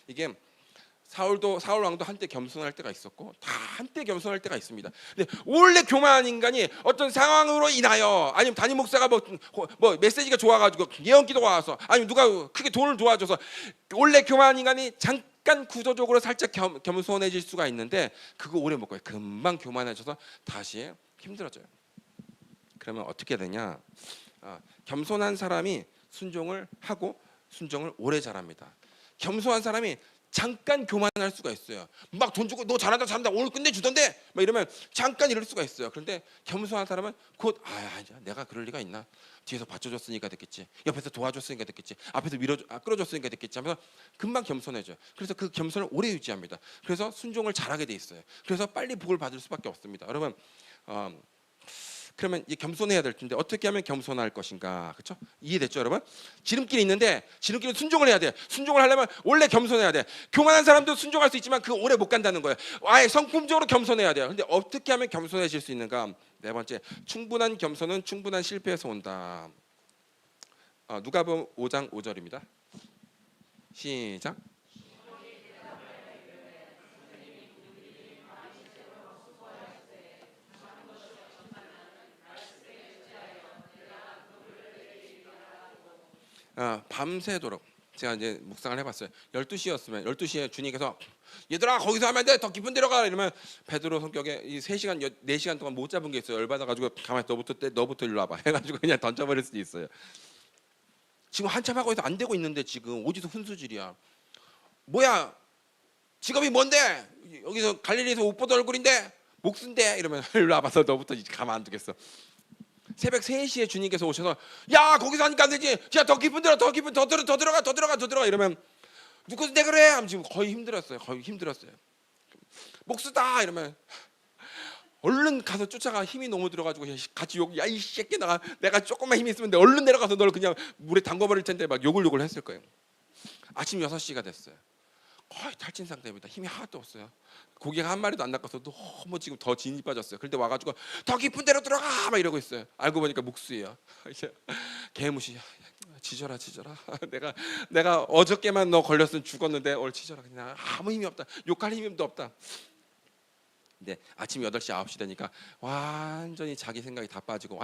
이게 사울 왕도 한때 겸손할 때가 있었고 다 한때 겸손할 때가 있습니다. 근데 원래 교만한 인간이 어떤 상황으로 인하여 아니면 담임 목사가 뭐 메시지가 좋아가지고 예언기도가 와서 아니면 누가 크게 돈을 도와줘서 원래 교만한 인간이 잠깐 구조적으로 살짝 겸손해질 수가 있는데 그거 오래 못 가요. 금방 교만해져서 다시 힘들어져요. 그러면 어떻게 되냐? 겸손한 사람이 순종을 하고 순종을 오래 잘합니다. 겸손한 사람이 잠깐 교만할 수가 있어요. 막 돈 주고 너 잘한다 오늘 끝내주던데 막 이러면 잠깐 이럴 수가 있어요. 그런데 겸손한 사람은 곧 내가 그럴 리가 있나? 뒤에서 받쳐줬으니까 됐겠지. 옆에서 도와줬으니까 됐겠지. 앞에서 끌어줬으니까 됐겠지 하면서 금방 겸손해져요. 그래서 그 겸손을 오래 유지합니다. 그래서 순종을 잘하게 돼 있어요. 그래서 빨리 복을 받을 수밖에 없습니다. 여러분 그러면 이 겸손해야 될 텐데 어떻게 하면 겸손할 것인가? 그렇죠? 이해됐죠, 여러분? 지름길이 있는데 지름길은 순종을 해야 돼. 순종을 하려면 원래 겸손해야 돼. 교만한 사람도 순종할 수 있지만 그 오래 못 간다는 거예요. 아예 성품적으로 겸손해야 돼요. 근데 어떻게 하면 겸손해질 수 있는가? 네 번째, 충분한 겸손은 충분한 실패에서 온다. 누가복음 5장 5절입니다. 시작. 밤새도록 제가 이제 묵상을 해봤어요. 12시였으면 12시에 주님께서 얘들아 거기서 하면 안 돼, 더 깊은 데로 가 이러면 베드로 성격에 이 3시간 4시간 동안 못 잡은 게 있어요. 열받아가지고 가만히 너부터 일로 와봐 해가지고 그냥 던져버릴 수도 있어요. 지금 한참 하고 해서 안 되고 있는데 지금 어디서 훈수질이야. 뭐야 직업이 뭔데? 여기서 갈릴리에서 옷 보던 얼굴인데 목수인데 이러면 일로 와봐서 너부터 이제 가만 안 두겠어. 새벽 3시에 주님께서 오셔서 야 거기서 하니까 안 되지, 야 더 깊은 데로 더 들어가 이러면 누구 내가 그래 하면 지금 거의 힘들었어요. 목수다 이러면 얼른 가서 쫓아가. 힘이 너무 들어가지고 같이 욕, 야 이 새끼 내가 조금만 힘이 있으면 얼른 내려가서 널 그냥 물에 담궈버릴 텐데 막 욕을 했을 거예요. 아침 6시가 됐어요. 거의 탈진 상태입니다. 힘이 하나도 없어요. 고기가 한 마리도 안 낚아서 너무 지금 더 진이 빠졌어요. 그런데 와가지고 더 깊은 데로 들어가 막 이러고 있어요. 알고 보니까 목수예요. 개무시. 지져라. 내가 어저께만 너 걸렸으면 죽었는데 오늘 지져라. 그냥 아무 힘이 없다. 욕할 힘도 없다. 근데 아침 8시 9시 되니까 완전히 자기 생각이 다 빠지고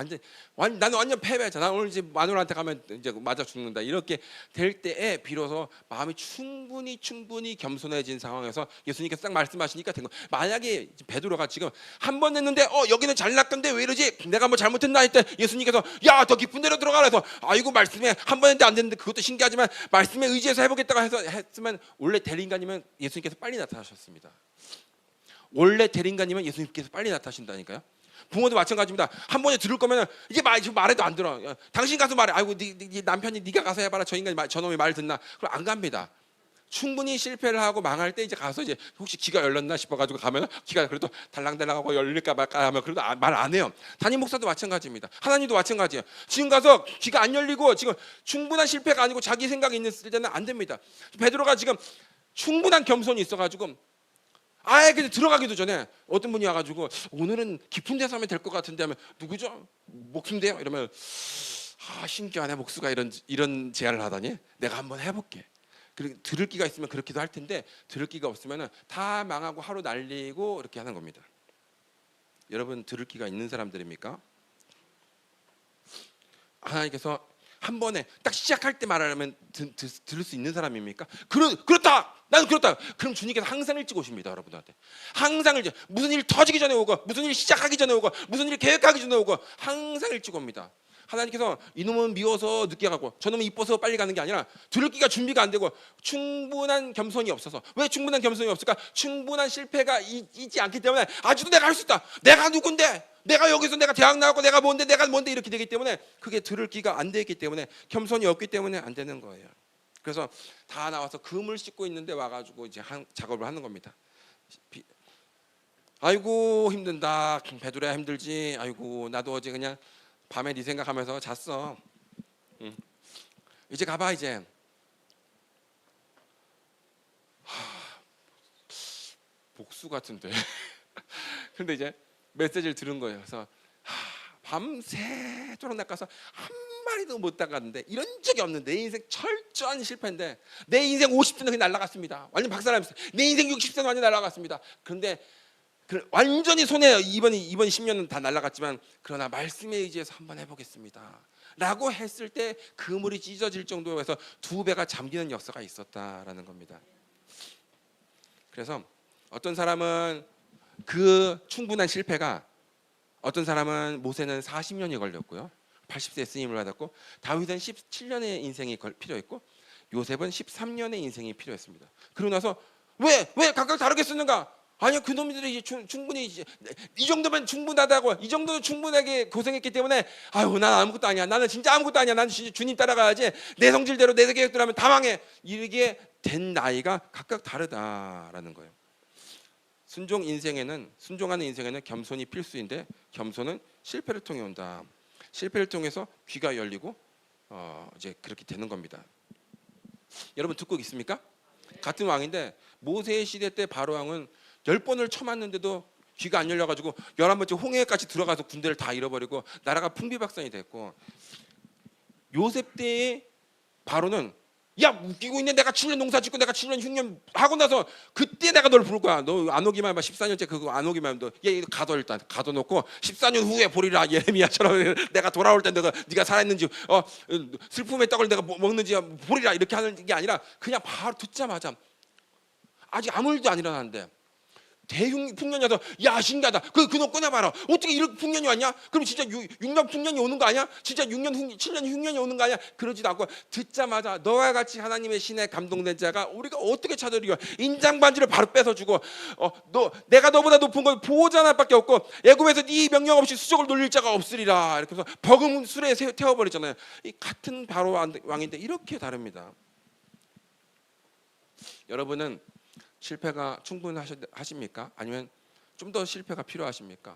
나는 완전 패배자. 나 오늘 이제 마누라한테 가면 이제 맞아 죽는다. 이렇게 될 때에 비로소 마음이 충분히 겸손해진 상황에서 예수님께서 딱 말씀하시니까 된 거. 만약에 베드로가 지금 한 번 했는데 여기는 잘 낚던데 왜 이러지? 내가 뭐 잘못했나 했대. 예수님께서 야 더 깊은 데로 들어가라 해서 아이고 말씀에 한 번 했는데 안 됐는데 그것도 신기하지만 말씀에 의지해서 해보겠다고 해서 했으면 원래 대리인간이면 예수님께서 빨리 나타나셨습니다. 원래 대리인간이면 예수님께서 빨리 나타나신다니까요. 부모도 마찬가지입니다. 한 번에 들을 거면 이게 말해도 안 들어. 당신 가서 말해. 아이고 네 남편이 네가 가서 해봐라. 저놈이 말 듣나? 그럼 안 갑니다. 충분히 실패를 하고 망할 때 이제 가서 이제 혹시 귀가 열렸나 싶어가지고 가면 귀가 그래도 달랑달랑하고 열릴까 말까 하면 그래도 말 안 해요. 담임 목사도 마찬가지입니다. 하나님도 마찬가지예요. 지금 가서 귀가 안 열리고 지금 충분한 실패가 아니고 자기 생각이 있는 때는 안 됩니다. 베드로가 지금 충분한 겸손이 있어가지고 아예 그냥 들어가기도 전에 어떤 분이 와가지고 오늘은 깊은 데서 하면 될 것 같은데 하면 누구죠? 목수인데요? 이러면 신기하네 목수가 이런 제안을 하다니 내가 한번 해볼게. 그리고 들을 기가 있으면 그렇기도 할 텐데 들을 기가 없으면 다 망하고 하루 날리고 이렇게 하는 겁니다. 여러분 들을 기가 있는 사람들입니까? 하나님께서 한 번에 딱 시작할 때 말하면 들을 수 있는 사람입니까? 그렇다. 나는 그렇다. 그럼 주님께서 항상 일찍 오십니다, 여러분들한테. 항상 일찍. 무슨 일 터지기 전에 오고, 무슨 일 시작하기 전에 오고, 무슨 일 계획하기 전에 오고, 항상 일찍 옵니다. 하나님께서 이놈은 미워서 늦게 가고 저놈은 이뻐서 빨리 가는 게 아니라 들을 기가 준비가 안 되고 충분한 겸손이 없어서. 왜 충분한 겸손이 없을까? 충분한 실패가 있지 않기 때문에 아직도 내가 할 수 있다. 내가 누군데? 내가 여기서 내가 대학 나왔고 내가 뭔데 이렇게 되기 때문에 그게 들을 기가 안 되기 때문에 겸손이 없기 때문에 안 되는 거예요. 그래서 다 나와서 금을 씻고 있는데 와가지고 이제 작업을 하는 겁니다. 아이고 힘든다. 베드로야 힘들지. 아이고 나도 어제 그냥 밤에 네 생각하면서 잤어. 이제 가봐 이제. 복수 같은데. 근데 이제 메시지를 들은 거예요. 그래서 밤새도록 낚아서 한 마리도 못 닦았는데 이런 적이 없는데 내 인생 철저한 실패인데 내 인생 50세는 그냥 날아갔습니다. 완전 박살났어요. 내 인생 60세는 완전 날아갔습니다. 그런데 완전히 손해요. 이번 10년은 다 날아갔지만 그러나 말씀에 의지해서 한번 해보겠습니다 라고 했을 때 그물이 찢어질 정도로 해서 2배가 잠기는 역사가 있었다라는 겁니다. 그래서 어떤 사람은 그 충분한 실패가, 어떤 사람은 모세는 40년이 걸렸고요 80세 쓰임을 받았고, 다윗은 17년의 인생이 필요했고, 요셉은 13년의 인생이 필요했습니다. 그러고 나서 왜 각각 다르게 쓰는가? 아니요, 그 놈들이 이제 충분히 이 정도면 충분하다고, 이 정도는 충분하게 고생했기 때문에 아유 난 아무것도 아니야, 나는 진짜 아무것도 아니야, 나는 진짜 주님 따라가야지, 내 성질대로 내 계획대로 하면 다 망해, 이렇게 된 나이가 각각 다르다라는 거예요. 순종하는 인생에는 겸손이 필수인데 겸손은 실패를 통해 온다. 실패를 통해서 귀가 열리고 이제 그렇게 되는 겁니다. 여러분 듣고 있습니까? 같은 왕인데 모세의 시대 때 바로 왕은 10번을 쳐맞는데도 귀가 안 열려가지고 11번째 홍해까지 들어가서 군대를 다 잃어버리고 나라가 풍비박산이 됐고, 요셉 때의 바로는 야 웃기고 있네, 내가 7년 농사 짓고 내가 7년 흉년 하고 나서 그때 내가 널 부를 거야. 너 안 오기만 해봐. 14년째 그거 안 오기만 하면 얘 가둬, 일단 가둬놓고 14년 후에 보리라. 예레미야처럼 내가 돌아올 때 네가 살아있는지 슬픔의 떡을 내가 먹는지 보리라. 이렇게 하는 게 아니라 그냥 바로 듣자마자 아직 아무 일도 안 일어났는데 대풍년이 와서 야 신기하다, 그놈 꺼내봐라. 어떻게 이런 풍년이 왔냐? 그럼 진짜 6년 풍년이 오는 거 아니야? 진짜 7년 흉년이 오는 거 아니야? 그러지도 않고 듣자마자 너와 같이 하나님의 신에 감동된 자가 우리가 어떻게 찾으리요? 인장반지를 바로 뺏어주고 내가 너보다 높은 건 보호자 하나밖에 없고 애굽에서 네 명령 없이 수족을 놀릴 자가 없으리라. 이렇게 해서 버금 술에 태워버리잖아요. 이 같은 바로 왕인데 이렇게 다릅니다. 여러분은 실패가 충분하십니까? 아니면 좀 더 실패가 필요하십니까?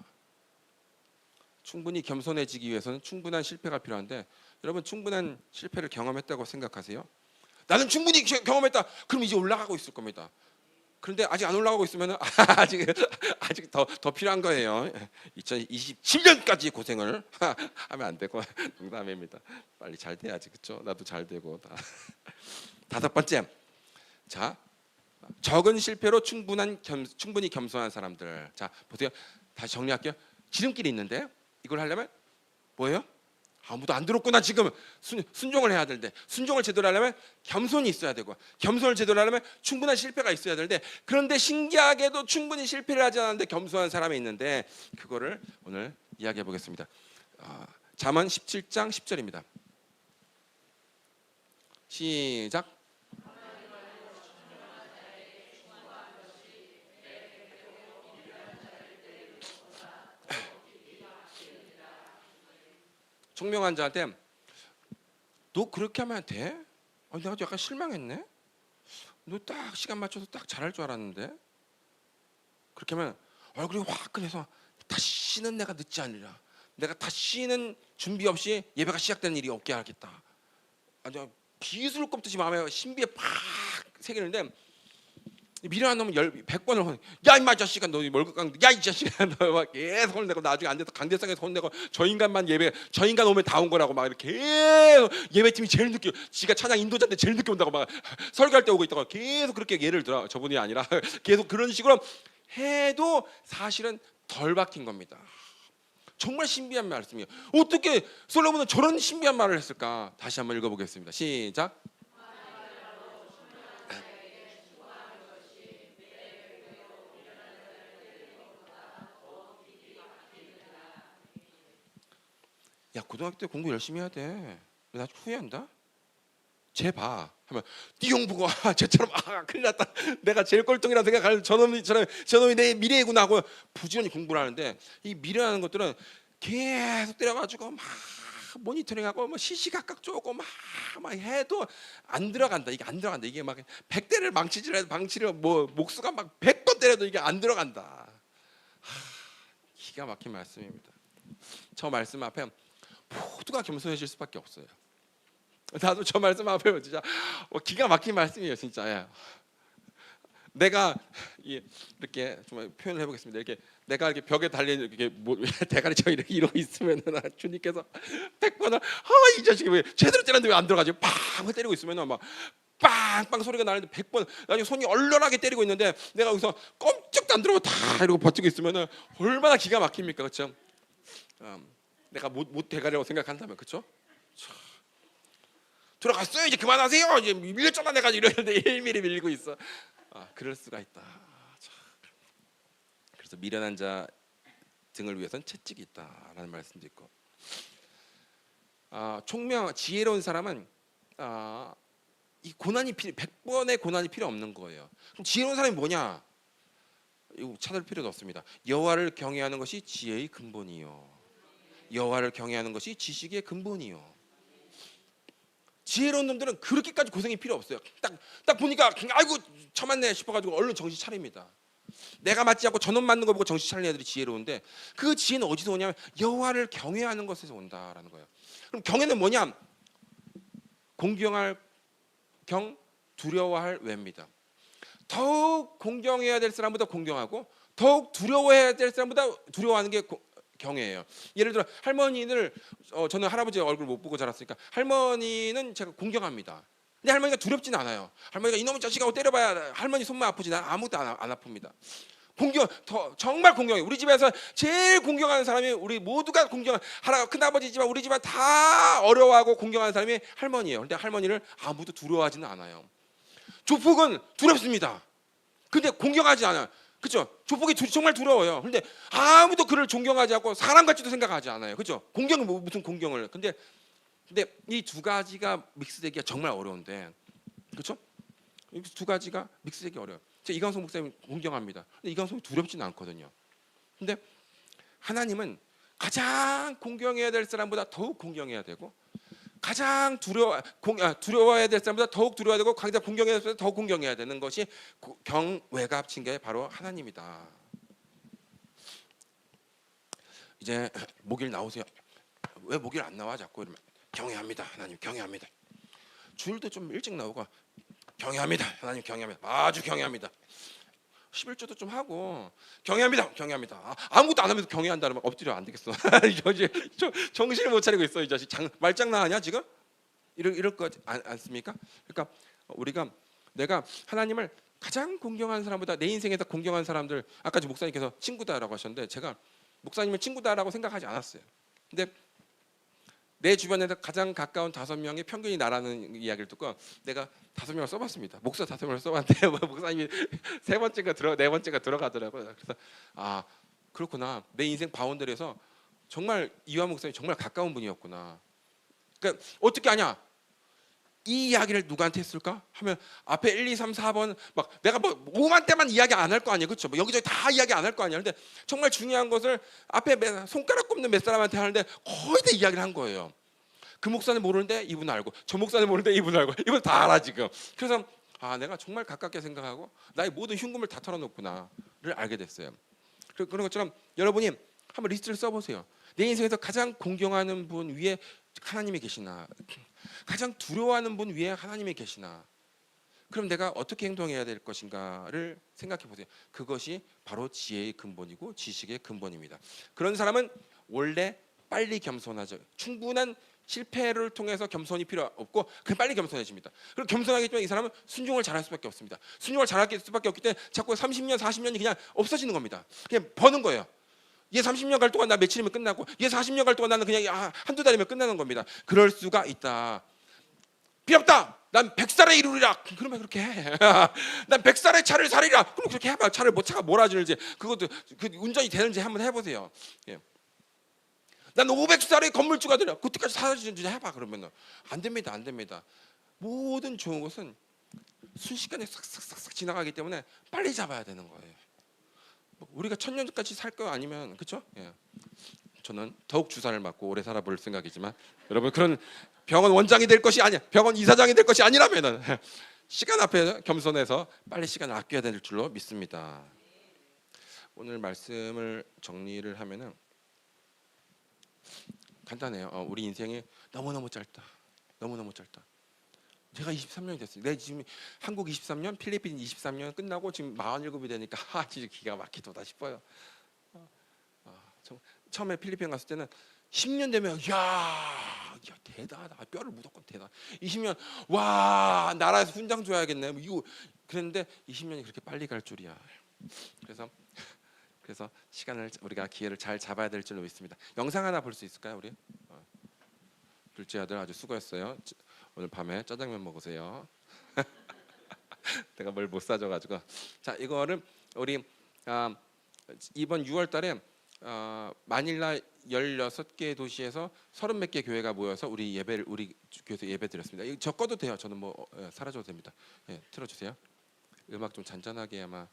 충분히 겸손해지기 위해서는 충분한 실패가 필요한데, 여러분 충분한 실패를 경험했다고 생각하세요? 나는 충분히 경험했다. 그럼 이제 올라가고 있을 겁니다. 그런데 아직 안 올라가고 있으면 아직 더 필요한 거예요. 2027년까지 고생을 하면 안 되고 농담입니다. 빨리 잘 돼야지, 그렇죠? 나도 잘 되고. 다섯 번째, 자. 적은 실패로 충분히 겸손한 사람들. 자 보세요. 다시 정리할게요. 지름길이 있는데 이걸 하려면 뭐예요? 아무도 안 들었구나. 지금 순종을 해야 되는데, 순종을 제대로 하려면 겸손이 있어야 되고, 겸손을 제대로 하려면 충분한 실패가 있어야 되는데, 그런데 신기하게도 충분히 실패를 하지 않았는데 겸손한 사람이 있는데, 그거를 오늘 이야기해 보겠습니다. 잠언 17장 10절입니다. 시작. 총명한 자한테 너 그렇게 하면 돼? 내가 약간 실망했네. 너 딱 시간 맞춰서 딱 잘할 줄 알았는데. 그렇게 하면 얼굴이 화끈해서 다시는 내가 늦지 않으리라. 내가 다시는 준비 없이 예배가 시작되는 일이 없게 하겠다. 아주 비수를 꼽듯이 마음에 신비에 팍 새기는데, 미련한 놈은 100번을 혼. 야 임마 자식아, 너 월급강. 야 이 자식아, 너 막 계속 혼내고 나중에 안 돼서 강대상에서 혼내고 저 인간만 저 인간 오면 다 온 거라고 막 이렇게 계속 예배팀이 제일 늦게, 지가 찬양 인도자인데 제일 늦게 온다고 막 설교할 때 오고 있다가 계속 그렇게 예를 들어. 저분이 아니라 계속 그런 식으로 해도 사실은 덜 박힌 겁니다. 정말 신비한 말씀이에요. 어떻게 솔로몬은 저런 신비한 말을 했을까? 다시 한번 읽어보겠습니다. 시작. 야 고등학교 때 공부 열심히 해야 돼. 나 후회한다. 쟤 봐 하면 네 형부가 쟤처럼 큰일 났다. 내가 제일 꼴등이라 생각하는 저놈이 내 미래이구나 하고 부지런히 공부를 하는데, 이 미래라는 것들은 계속 때려가지고 막 모니터링하고 뭐 시시각각 쪼고 막 해도 안 들어간다. 이게 안 들어간다. 이게 막 100대를 망치를 뭐 목수가 막 100번 때려도 이게 안 들어간다. 기가 막힌 말씀입니다. 저 말씀 앞에 모두가 겸손해질 수밖에 없어요. 나도 저 말씀 앞에 진짜 기가 막힌 말씀이에요, 진짜. 예. 내가 이렇게 정말 표현을 해보겠습니다. 이렇게 내가 이렇게 벽에 달려 이렇게 대가리처럼 이렇게 이러고 있으면은 주님께서 100번을 이 자식이 왜 제대로 때렸는데 왜 안 들어가지? 팡 때리고 있으면은 막 빵빵 소리가 나는데 100번 나중에 손이 얼얼하게 때리고 있는데 내가 여기서 꼼짝도 안 들어가고 다 이러고 버티고 있으면은 얼마나 기가 막힙니까, 그렇죠? 내가 못 대가리라고 생각한다면, 그렇죠? 들어갔어요. 이제 그만하세요. 이제 밀렸잖아 내가 이러는데 1mm 밀리고 있어. 그럴 수가 있다. 그래서 미련한 자 등을 위해서는 채찍이 있다라는 말씀도 있고, 지혜로운 사람은 이 고난이 100번의 고난이 필요 없는 거예요. 그럼 지혜로운 사람이 뭐냐? 이거 찾을 필요도 없습니다. 여호와를 경외하는 것이 지혜의 근본이요, 여호와를 경외하는 것이 지식의 근본이요. 지혜로운 놈들은 그렇게까지 고생이 필요 없어요. 딱 보니까 아이고 참았네 싶어가지고 얼른 정신 차립니다. 내가 맞지 않고 저놈 맞는 거 보고 정신 차리는 애들이 지혜로운데 그 지혜는 어디서 오냐면 여호와를 경외하는 것에서 온다라는 거예요. 그럼 경외는 뭐냐? 공경할 경, 두려워할 외입니다. 더욱 공경해야 될 사람보다 공경하고 더욱 두려워해야 될 사람보다 두려워하는 게 경외예요. 예를 들어 할머니를 저는 할아버지 얼굴 못 보고 자랐으니까 할머니는 제가 공경합니다. 근데 할머니가 두렵진 않아요. 할머니가 이놈의 자식하고 때려봐야 할머니 손만 아프지 난 아무것도 안 아픕니다. 정말 공경해요. 우리 집에서 제일 공경하는 사람이 우리 모두가 큰아버지지만 우리 집안 다 어려워하고 공경하는 사람이 할머니예요. 근데 할머니를 아무도 두려워하지는 않아요. 조폭은 두렵습니다. 근데 공경하지 않아요. 그렇죠? 조폭이 정말 두려워요. 근데 아무도 그를 존경하지 않고 사람 같지도 생각하지 않아요. 그렇죠? 공경은 무슨 공경을? 근데 이 두 가지가 믹스되기가 정말 어려운데, 그렇죠? 이 두 가지가 믹스되기 어려워요. 제가 이광석 목사님 공경합니다. 근데 이광석이 두렵지는 않거든요. 근데 하나님은 가장 공경해야 될 사람보다 더욱 공경해야 되고, 가장 두려워해야 될 사람보다 더욱 두려워야 되고, 가장 공경해야 될 사람보다 더욱 공경해야 되는 것이 경외가 합친 게 바로 하나님이다. 이제 목요일 나오세요. 왜 목요일 안 나와 자꾸 이러면 경외합니다. 하나님 경외합니다. 주일도 좀 일찍 나오고 경외합니다. 하나님 경외합니다. 아주 경외합니다. 11조도 좀 하고 경외합니다. 경외합니다. 아무것도 안 하면서 경외한다면 엎드려 안 되겠어. 정신을 못 차리고 있어 이 자식. 말장난하냐 지금? 이럴 거 않습니까? 그러니까 내가 하나님을 가장 공경하는 사람보다 내 인생에서 공경하는 사람들, 아까 목사님께서 친구다라고 하셨는데 제가 목사님을 친구다라고 생각하지 않았어요. 근데 내 주변에서 가장 가까운 5명의 평균이 나라는 이야기를 듣고 내가 5명을 써봤습니다. 목사 5명을 써봤는데 목사님이 네 번째가 들어가더라고요. 그래서 그렇구나. 내 인생 바운더리에서 정말 이완 목사님이 정말 가까운 분이었구나. 그러니까 어떻게 아냐? 이 이야기를 누구한테 했을까? 하면 앞에 1, 2, 3, 4번 막 내가 5만 대만 이야기 안 할 거 아니에요. 그렇죠? 여기저기 다 이야기 안 할 거 아니에요. 근데 정말 중요한 것을 앞에 손가락 꼽는 몇 사람한테 하는데 거의 다 이야기를 한 거예요. 그 목사는 모르는데 이분 알고, 저 목사는 모르는데 이분 알고, 이분 다 알아 지금. 그래서 내가 정말 가깝게 생각하고 나의 모든 흉금을 다 털어놓구나를 알게 됐어요. 그런 것처럼 여러분이 한번 리스트를 써보세요. 내 인생에서 가장 공경하는 분 위에 하나님이 계시나, 가장 두려워하는 분 위에 하나님이 계시나, 그럼 내가 어떻게 행동해야 될 것인가를 생각해 보세요. 그것이 바로 지혜의 근본이고 지식의 근본입니다. 그런 사람은 원래 빨리 겸손하죠. 충분한 실패를 통해서 겸손이 필요 없고 그냥 빨리 겸손해집니다. 그리고 겸손하기 때문에 이 사람은 순종을 잘할 수밖에 없습니다. 순종을 잘할 수밖에 없기 때문에 자꾸 30년, 40년이 그냥 없어지는 겁니다. 그냥 버는 거예요. 얘 30년 갈 동안 나 며칠이면 끝나고 얘 40년 갈 동안 나는 그냥 한두 달이면 끝나는 겁니다. 그럴 수가 있다. 필요 없다. 난 100살에 이루리라. 그러면 그렇게 해. 난 100살에 차를 사리라. 그럼 그렇게 해봐. 차가 몰아주는지 그것도 운전이 되는지 한번 해보세요. 예. 난 500살의 건물주가 되라. 그때까지 사라지는지 해봐. 그러면 안 됩니다. 안 됩니다. 모든 좋은 것은 순식간에 싹싹싹 지나가기 때문에 빨리 잡아야 되는 거예요. 우리가 1000년까지 살 거 아니면 그렇죠? 예. 저는 더욱 주사를 맞고 오래 살아볼 생각이지만 여러분 그런 병원 원장이 될 것이 아니야. 병원 이사장이 될 것이 아니라면은 시간 앞에 겸손해서 빨리 시간을 아껴야 될 줄로 믿습니다. 오늘 말씀을 정리를 하면은 간단해요. 우리 인생이 너무너무 짧다. 너무너무 짧다. 제가 23년이 됐어요. 내가 지금 한국 23년, 필리핀 23년 끝나고 지금 47이 되니까 진짜 기가 막히다 싶어요. 처음에 필리핀 갔을 때는 10년 되면 야 대단하다. 뼈를 묻었건 대단. 20년 와 나라에서 훈장 줘야겠네. 이거 그랬는데 20년이 그렇게 빨리 갈 줄이야. 그래서 우리가 기회를 잘 잡아야 될 줄로 믿습니다. 영상 하나 볼 수 있을까요, 우리? 둘째 아들 아주 수고했어요. 오늘 밤에 짜장면 먹으세요. 내가 뭘 못 사줘가지고. 자, 이거를 우리 이번 6월달에 마닐라 16개 도시에서 30몇 개 교회가 모여서 우리 교회에서 예배 드렸습니다. 이거 적어도 돼요. 저는 사라져도 됩니다. 예, 틀어주세요. 음악 좀 잔잔하게 아마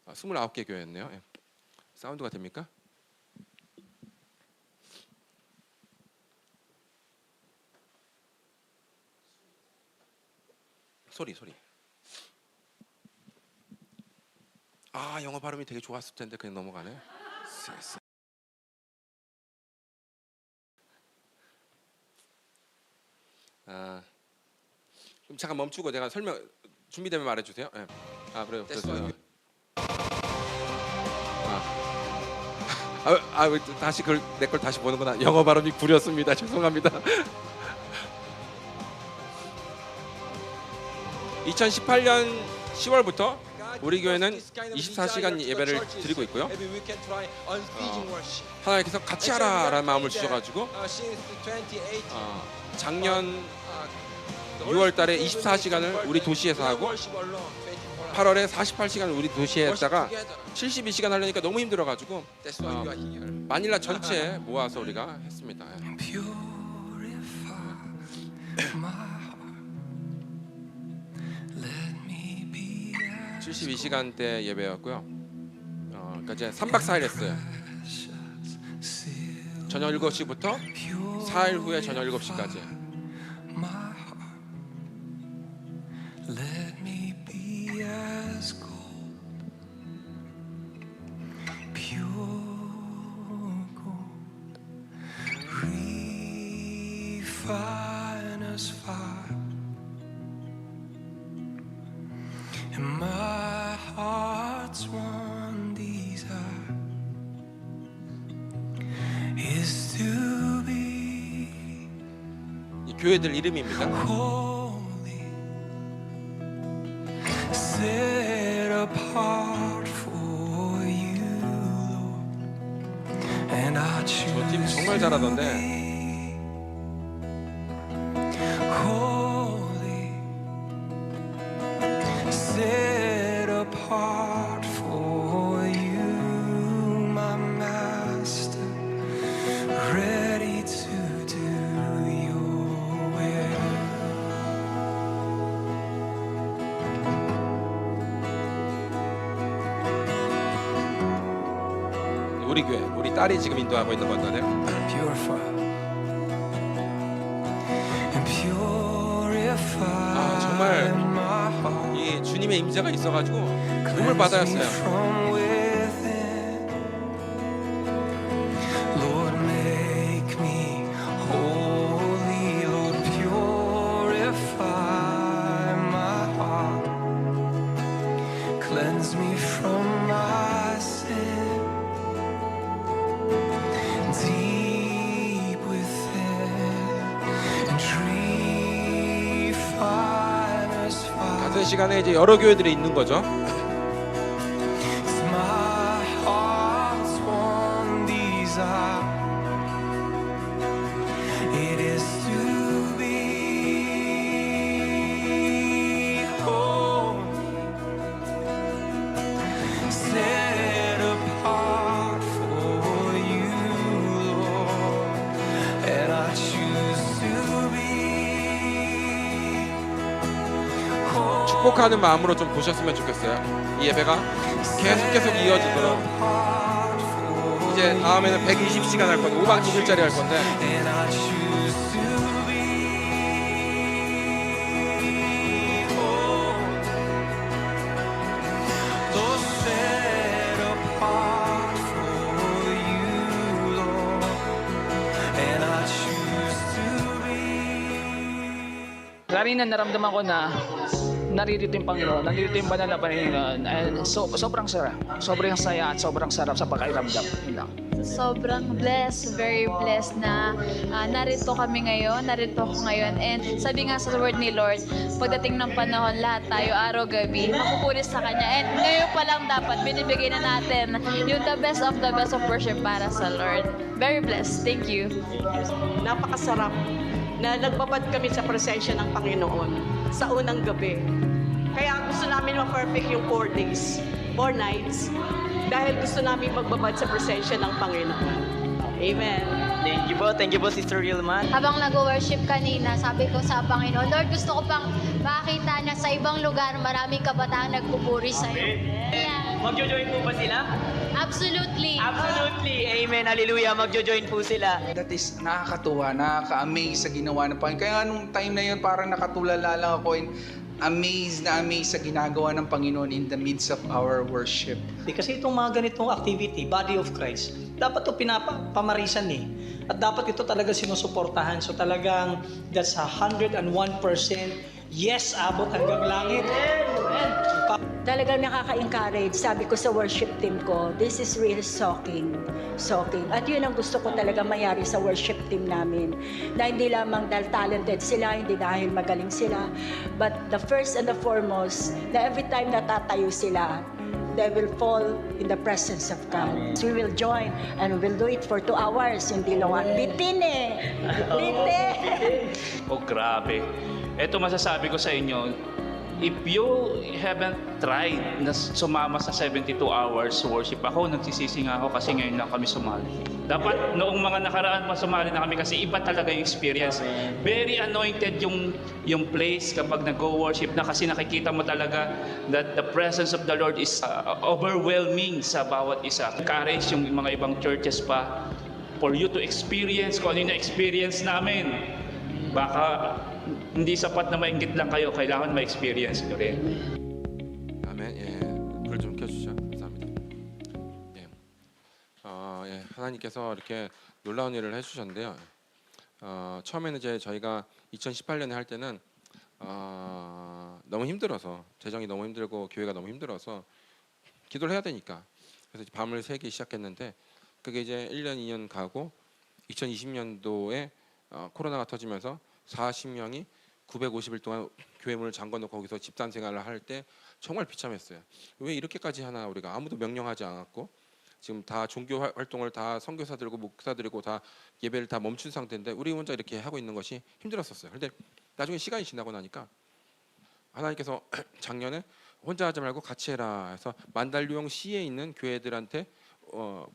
29개 교회였네요. 예. 사운드가 됩니까? 소리. 아, 영어 발음이 되게 좋았을 텐데 그냥 넘어가네. 아, 그럼 잠깐 멈추고 내가 설명 준비되면 말해주세요. 예. 아, 그래요. 그래서 왜 다시 그걸 내 걸 다시 보는구나. 영어 발음이 구렸습니다. 죄송합니다. 2018년 10월부터 우리 교회는 24시간 예배를 드리고 있고요. 하나님께서 같이 하라라는 마음을 주셔가지고 작년 6월달에 24시간을 우리 도시에서 하고 8월에 48시간을 우리 도시에 했다가 72시간 하려니까 너무 힘들어가지고 마닐라 전체에 모아서 우리가 했습니다. 72시간대 예배였고요. 그러니까 이제 3박 4일 했어요. 저녁 7시부터 4일 후에 저녁 7시까지. Let me be as gold, pure gold, refine as fire, and my heart's one desire is to be 이 교회들 이름입니다. holy, set apart for you, Lord. And I 저 팀 choose 정말 to 잘하던데. be holy, set apart for you, my Master, ready to do your will. 우리 교회, 우리 딸이 지금 인도하고 있는 건데 Purify and purify 정말 my heart. 이 주님의 임재가 있어가지고 눈물 Cleanse me 받아였어요. from within. Lord, make me holy. Lord, purify my heart. Cleanse me from my sin. Deep within, and refine as fire. 같은 시간에 이제 여러 교회들이 있는 거죠. It's my heart's one desire. It is to be holy, set apart for you, Lord. And I choose to be holy. 축복하는 마음으로 좀 보셨으면 좋겠어요. 이 예배가 계속 이어지도록. 이제 다음에는 120시간 할 건데 5박 6일짜리 할 건데 And I choose to be holy, Lord, set apart for you, Lord. And I choose to be. Kanina naramdaman ko na naririto yung Panginoon, naririto yung banal na Panginoon. And sobrang saya at sobrang sarap sa pakiramdam. Yun lang. Sobrang blessed, very blessed na narito kami ngayon, narito ako ngayon. And sabi nga sa word ni Lord, pagdating ng panahon, lahat tayo araw-gabi, mapupulis sa Kanya. And ngayon pa lang dapat, binibigay na natin yung the best of worship para sa Lord. Very blessed. Thank you. Napakasarap na nagbabad kami sa presensya ng Panginoon sa unang gabi. Kaya gusto namin ma-perfect yung 4 days, 4 nights, dahil gusto namin magbabad sa presensya ng Panginoon. Amen. Thank you po, Sister Wilman. Habang nag-worship kanina, sabi ko sa Panginoon, Lord, gusto ko pang makita na sa ibang lugar maraming kabataan nagpupuri sa'yo. Yeah. Magjo-join po ba sila? Absolutely. Absolutely. Amen. Hallelujah. Magjo-join po sila. That is nakakatuwa, nakaka-amaze sa ginawa ng Panginoon. Kaya nung time na yun, parang nakatulala lang ako. amazed na amazed sa ginagawa ng Panginoon in the midst of our worship. Kasi itong mga ganitong activity, Body of Christ, dapat ito pinapamarisan eh. At dapat ito talaga sinusuportahan. So talagang that's 101%. Yes, abot hanggang langit. Talagang nakaka-encourage. Sabi ko sa worship team ko, this is real soaking. At yun ang gusto ko talaga mayari sa worship team namin. Na hindi lamang dahil talented sila, hindi dahil magaling sila. But the first and the foremost, na every time natatayo sila, they will fall in the presence of God. So we will join and we'll do it for 2 hours. Hindi lang bitin eh. Bitin! Oh, grabe. Ito masasabi ko sa inyo, if you haven't tried na sumama sa 72 hours worship, ako nagsisisi nga ako kasi ngayon lang kami sumali. Dapat noong mga nakaraan pa sumali na kami kasi iba talaga yung experience. Very anointed yung place kapag nag-worship na kasi nakikita mo talaga that the presence of the Lord is overwhelming sa bawat isa. Encourage yung mga ibang churches pa for you to experience kung ano yung experience namin. Baka hindi sapat na mainggit lang kayo, kailangan ma-experience nyo rin. 아멘. 예, 불 좀 켜주시죠. 감사합니다. 예, 예, 하나님께서 이렇게 놀라운 일을 해주셨는데요. 처음에는 이제 저희가 2018년에 할 때는 너무 힘들어서 재정이 너무 힘들고 교회가 너무 힘들어서 기도를 해야 되니까 그래서 이제 밤을 새기 시작했는데 그게 이제 1년, 2년 가고 2020년도에 코로나가 터지면서 40명이 950일 동안 교회 문을 잠궈놓고 거기서 집단 생활을 할 때 정말 비참했어요. 왜 이렇게까지 하나 우리가 아무도 명령하지 않았고 지금 다 종교 활동을 다 선교사들고 목사들이고 다 예배를 다 멈춘 상태인데 우리 혼자 이렇게 하고 있는 것이 힘들었었어요. 근데 나중에 시간이 지나고 나니까 하나님께서 작년에 혼자 하지 말고 같이 해라 해서 만달류용 시에 있는 교회들한테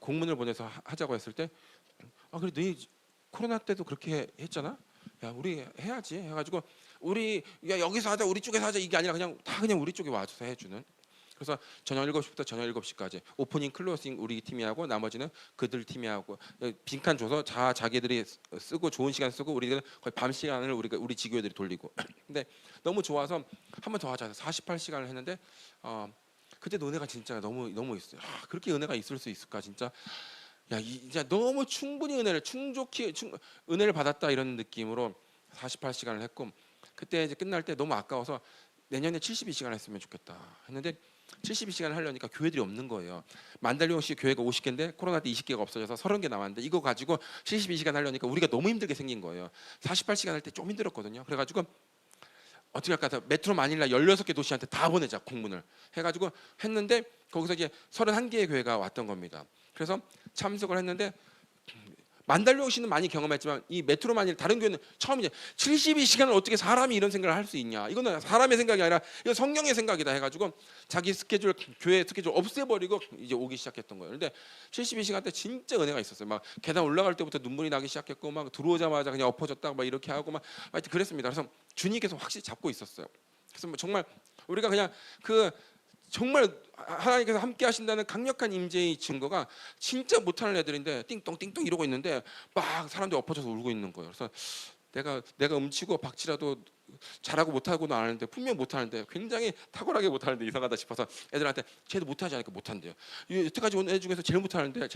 공문을 보내서 하자고 했을 때 그래 너희 코로나 때도 그렇게 했잖아. 야 우리 해야지 해가지고 우리 야 여기서 하자 우리 쪽에서 하자 이게 아니라 그냥 다 그냥 우리 쪽에 와줘서 해주는. 그래서 저녁 7시부터 저녁 7시까지 오프닝 클로징 우리 팀이 하고 나머지는 그들 팀이 하고 빈칸 줘서 자기들이 쓰고 좋은 시간 쓰고 우리는 거의 밤 시간을 우리 지교회들이 돌리고. 근데 너무 좋아서 한 번 더 하자 48시간을 했는데 그때 은혜가 진짜 너무 있어요. 그렇게 은혜가 있을 수 있을까 진짜. 야, 이제 너무 충분히 충족히 은혜를 받았다 이런 느낌으로 48시간을 했고 그때 이제 끝날 때 너무 아까워서 내년에 72시간 했으면 좋겠다 했는데 72시간을 하려니까 교회들이 없는 거예요. 만달리옹시 교회가 50개인데 코로나 때 20개가 없어져서 30개 남았는데 이거 가지고 72시간 하려니까 우리가 너무 힘들게 생긴 거예요. 48시간 할 때 좀 힘들었거든요. 그래가지고 어떻게 할까 해서 메트로 마닐라 16개 도시한테 다 보내자 공문을 해가지고 했는데 거기서 이제 31개의 교회가 왔던 겁니다. 그래서 참석을 했는데 만달리옹시는 많이 경험했지만 이 메트로 마닐 다른 교회는 처음 이제 72시간을 어떻게 사람이 이런 생각을 할 수 있냐 이거는 사람의 생각이 아니라 이거 성령의 생각이다 해가지고 자기 스케줄 교회 스케줄 없애버리고 이제 오기 시작했던 거예요. 근데 72시간 때 진짜 은혜가 있었어요. 막 계단 올라갈 때부터 눈물이 나기 시작했고 막 들어오자마자 그냥 엎어졌다가 막 이렇게 하고 막 하여튼 그랬습니다. 그래서 주님께서 확실히 잡고 있었어요. 그래서 뭐 정말 우리가 그냥 정말 하나님께서 함께 하신다는 강력한 임재의 증거가 진짜 못하는 애들인데 띵똥 이러고 있는데 막 사람들이 엎어져서 울고 있는 거예요. 그래서 내가 음치고 박치라도 잘하고 못하고는 아는데 분명 못하는데 굉장히 탁월하게 못하는데 이상하다 싶어서 애들한테 쟤도 못하지 않으니까 못한대요. 여태까지 온 애 중에서 제일 못하는데요.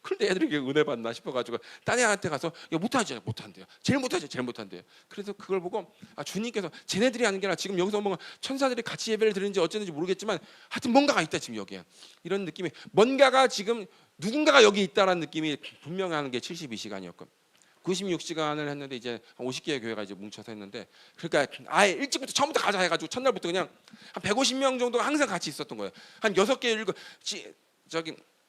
그런데 애들이 이게 은혜 받나 싶어가지고 딴 애한테 가서 이거 못하지 못한대요. 제일 못한대요. 그래서 그걸 보고 주님께서 쟤네들이 하는 게 아니라 지금 여기서 뭔가 천사들이 같이 예배를 드리는지 어쩌는지 모르겠지만 하여튼 뭔가가 있다 지금 여기에 이런 느낌이 뭔가가 지금 누군가가 여기 있다라는 느낌이 분명한 게 72시간이었고 96시간을 했는데 이제 한 50개의 교회가 이제 뭉쳐서 했는데 그러니까 아예 일찍부터 처음부터 가자 해가지고 첫날부터 그냥 한 150명 정도가 항상 같이 있었던 거예요. 한 6개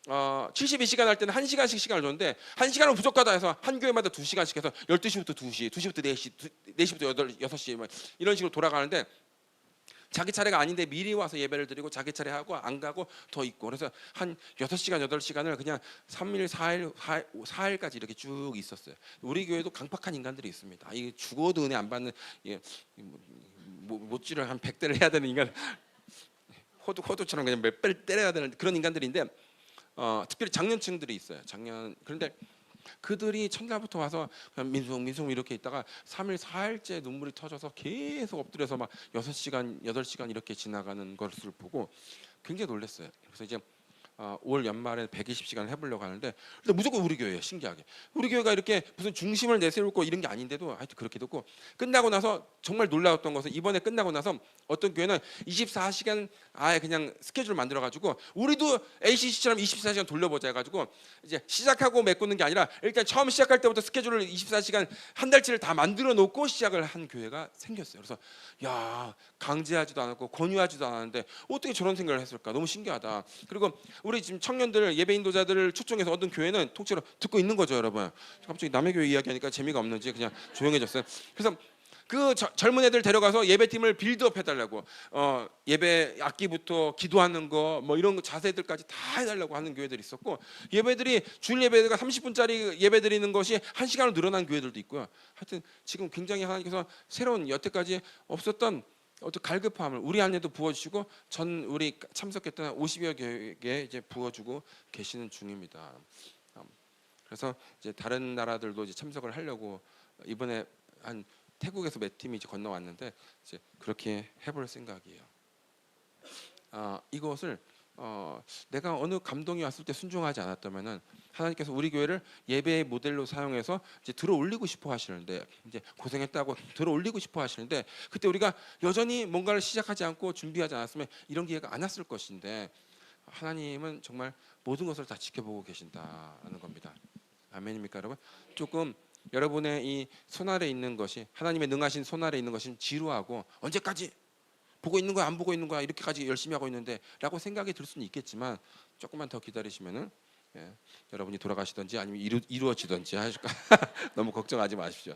72시간 할 때는 1시간씩 시간을 줬는데 1시간은 부족하다 해서 한 교회마다 2시간씩 해서 12시부터 2시, 2시부터 4시, 4시부터 6시 이런 식으로 돌아가는데 자기 차례가 아닌데 미리 와서 예배를 드리고 자기 차례 하고 안 가고 더 있고 그래서 한 6시간, 8시간을 그냥 3일, 4일까지 이렇게 쭉 있었어요. 우리 교회도 강팍한 인간들이 있습니다. 이게 죽어도 은혜 안 받는 못질을 한 100대를 해야 되는 인간 호두처럼 그냥 몇 배를 때려야 되는 그런 인간들인데 특별히 장년층들이 있어요. 그런데 그들이 첫날부터 와서 그냥 민송 이렇게 있다가 3일 4일째 눈물이 터져서 계속 엎드려서 막 6시간 8시간 이렇게 지나가는 것을 보고 굉장히 놀랐어요. 그래서 이제 올 연말에 120시간을 해보려고 하는데 근데 무조건 우리 교회예요. 신기하게 우리 교회가 이렇게 무슨 중심을 내세우고 이런 게 아닌데도 하여튼 그렇게 됐고, 끝나고 나서 정말 놀라웠던 것은 이번에 끝나고 나서 어떤 교회는 24시간 아예 그냥 스케줄 만들어 가지고 우리도 ACC처럼 24시간 돌려보자 해가지고 이제 시작하고 메꾸는 게 아니라 일단 처음 시작할 때부터 스케줄을 24시간 한 달치를 다 만들어 놓고 시작을 한 교회가 생겼어요. 그래서 야, 강제하지도 않았고 권유하지도 않았는데 어떻게 저런 생각을 했을까, 너무 신기하다. 그리고 우리 지금 청년들 예배 인도자들을 초청해서 어떤 교회는 통째로 듣고 있는 거죠, 여러분. 갑자기 남의 교회 이야기하니까 재미가 없는지 그냥 조용해졌어요. 그래서 그 젊은 애들 데려가서 예배팀을 빌드업 해달라고 예배 악기부터 기도하는 거 뭐 이런 자세들까지 다 해달라고 하는 교회들이 있었고, 예배들이 주일 예배가 30분짜리 예배 드리는 것이 1시간으로 늘어난 교회들도 있고요. 하여튼 지금 굉장히 하나님께서 새로운 여태까지 없었던 어떤 갈급함을 우리 안에도 부어주시고 전 우리 참석했던 50여 교회에 이제 부어주고 계시는 중입니다. 그래서 이제 다른 나라들도 이제 참석을 하려고 이번에 한 태국에서 몇 팀이 이제 건너왔는데 이제 그렇게 해볼 생각이에요. 이것을 내가 어느 감동이 왔을 때 순종하지 않았다면은 하나님께서 우리 교회를 예배의 모델로 사용해서 이제 들어올리고 싶어 하시는데, 이제 고생했다고 들어올리고 싶어 하시는데, 그때 우리가 여전히 뭔가를 시작하지 않고 준비하지 않았으면 이런 기회가 안 왔을 것인데, 하나님은 정말 모든 것을 다 지켜보고 계신다는 겁니다. 아멘입니까, 여러분? 조금 여러분의 이 손 아래 있는 것이, 하나님의 능하신 손 아래 있는 것이 지루하고 언제까지 보고 있는 거야 안 보고 있는 거야 이렇게까지 열심히 하고 있는데 라고 생각이 들 수는 있겠지만, 조금만 더 기다리시면은 여러분이 돌아가시든지 아니면 이루어지든지 하실까 너무 걱정하지 마십시오.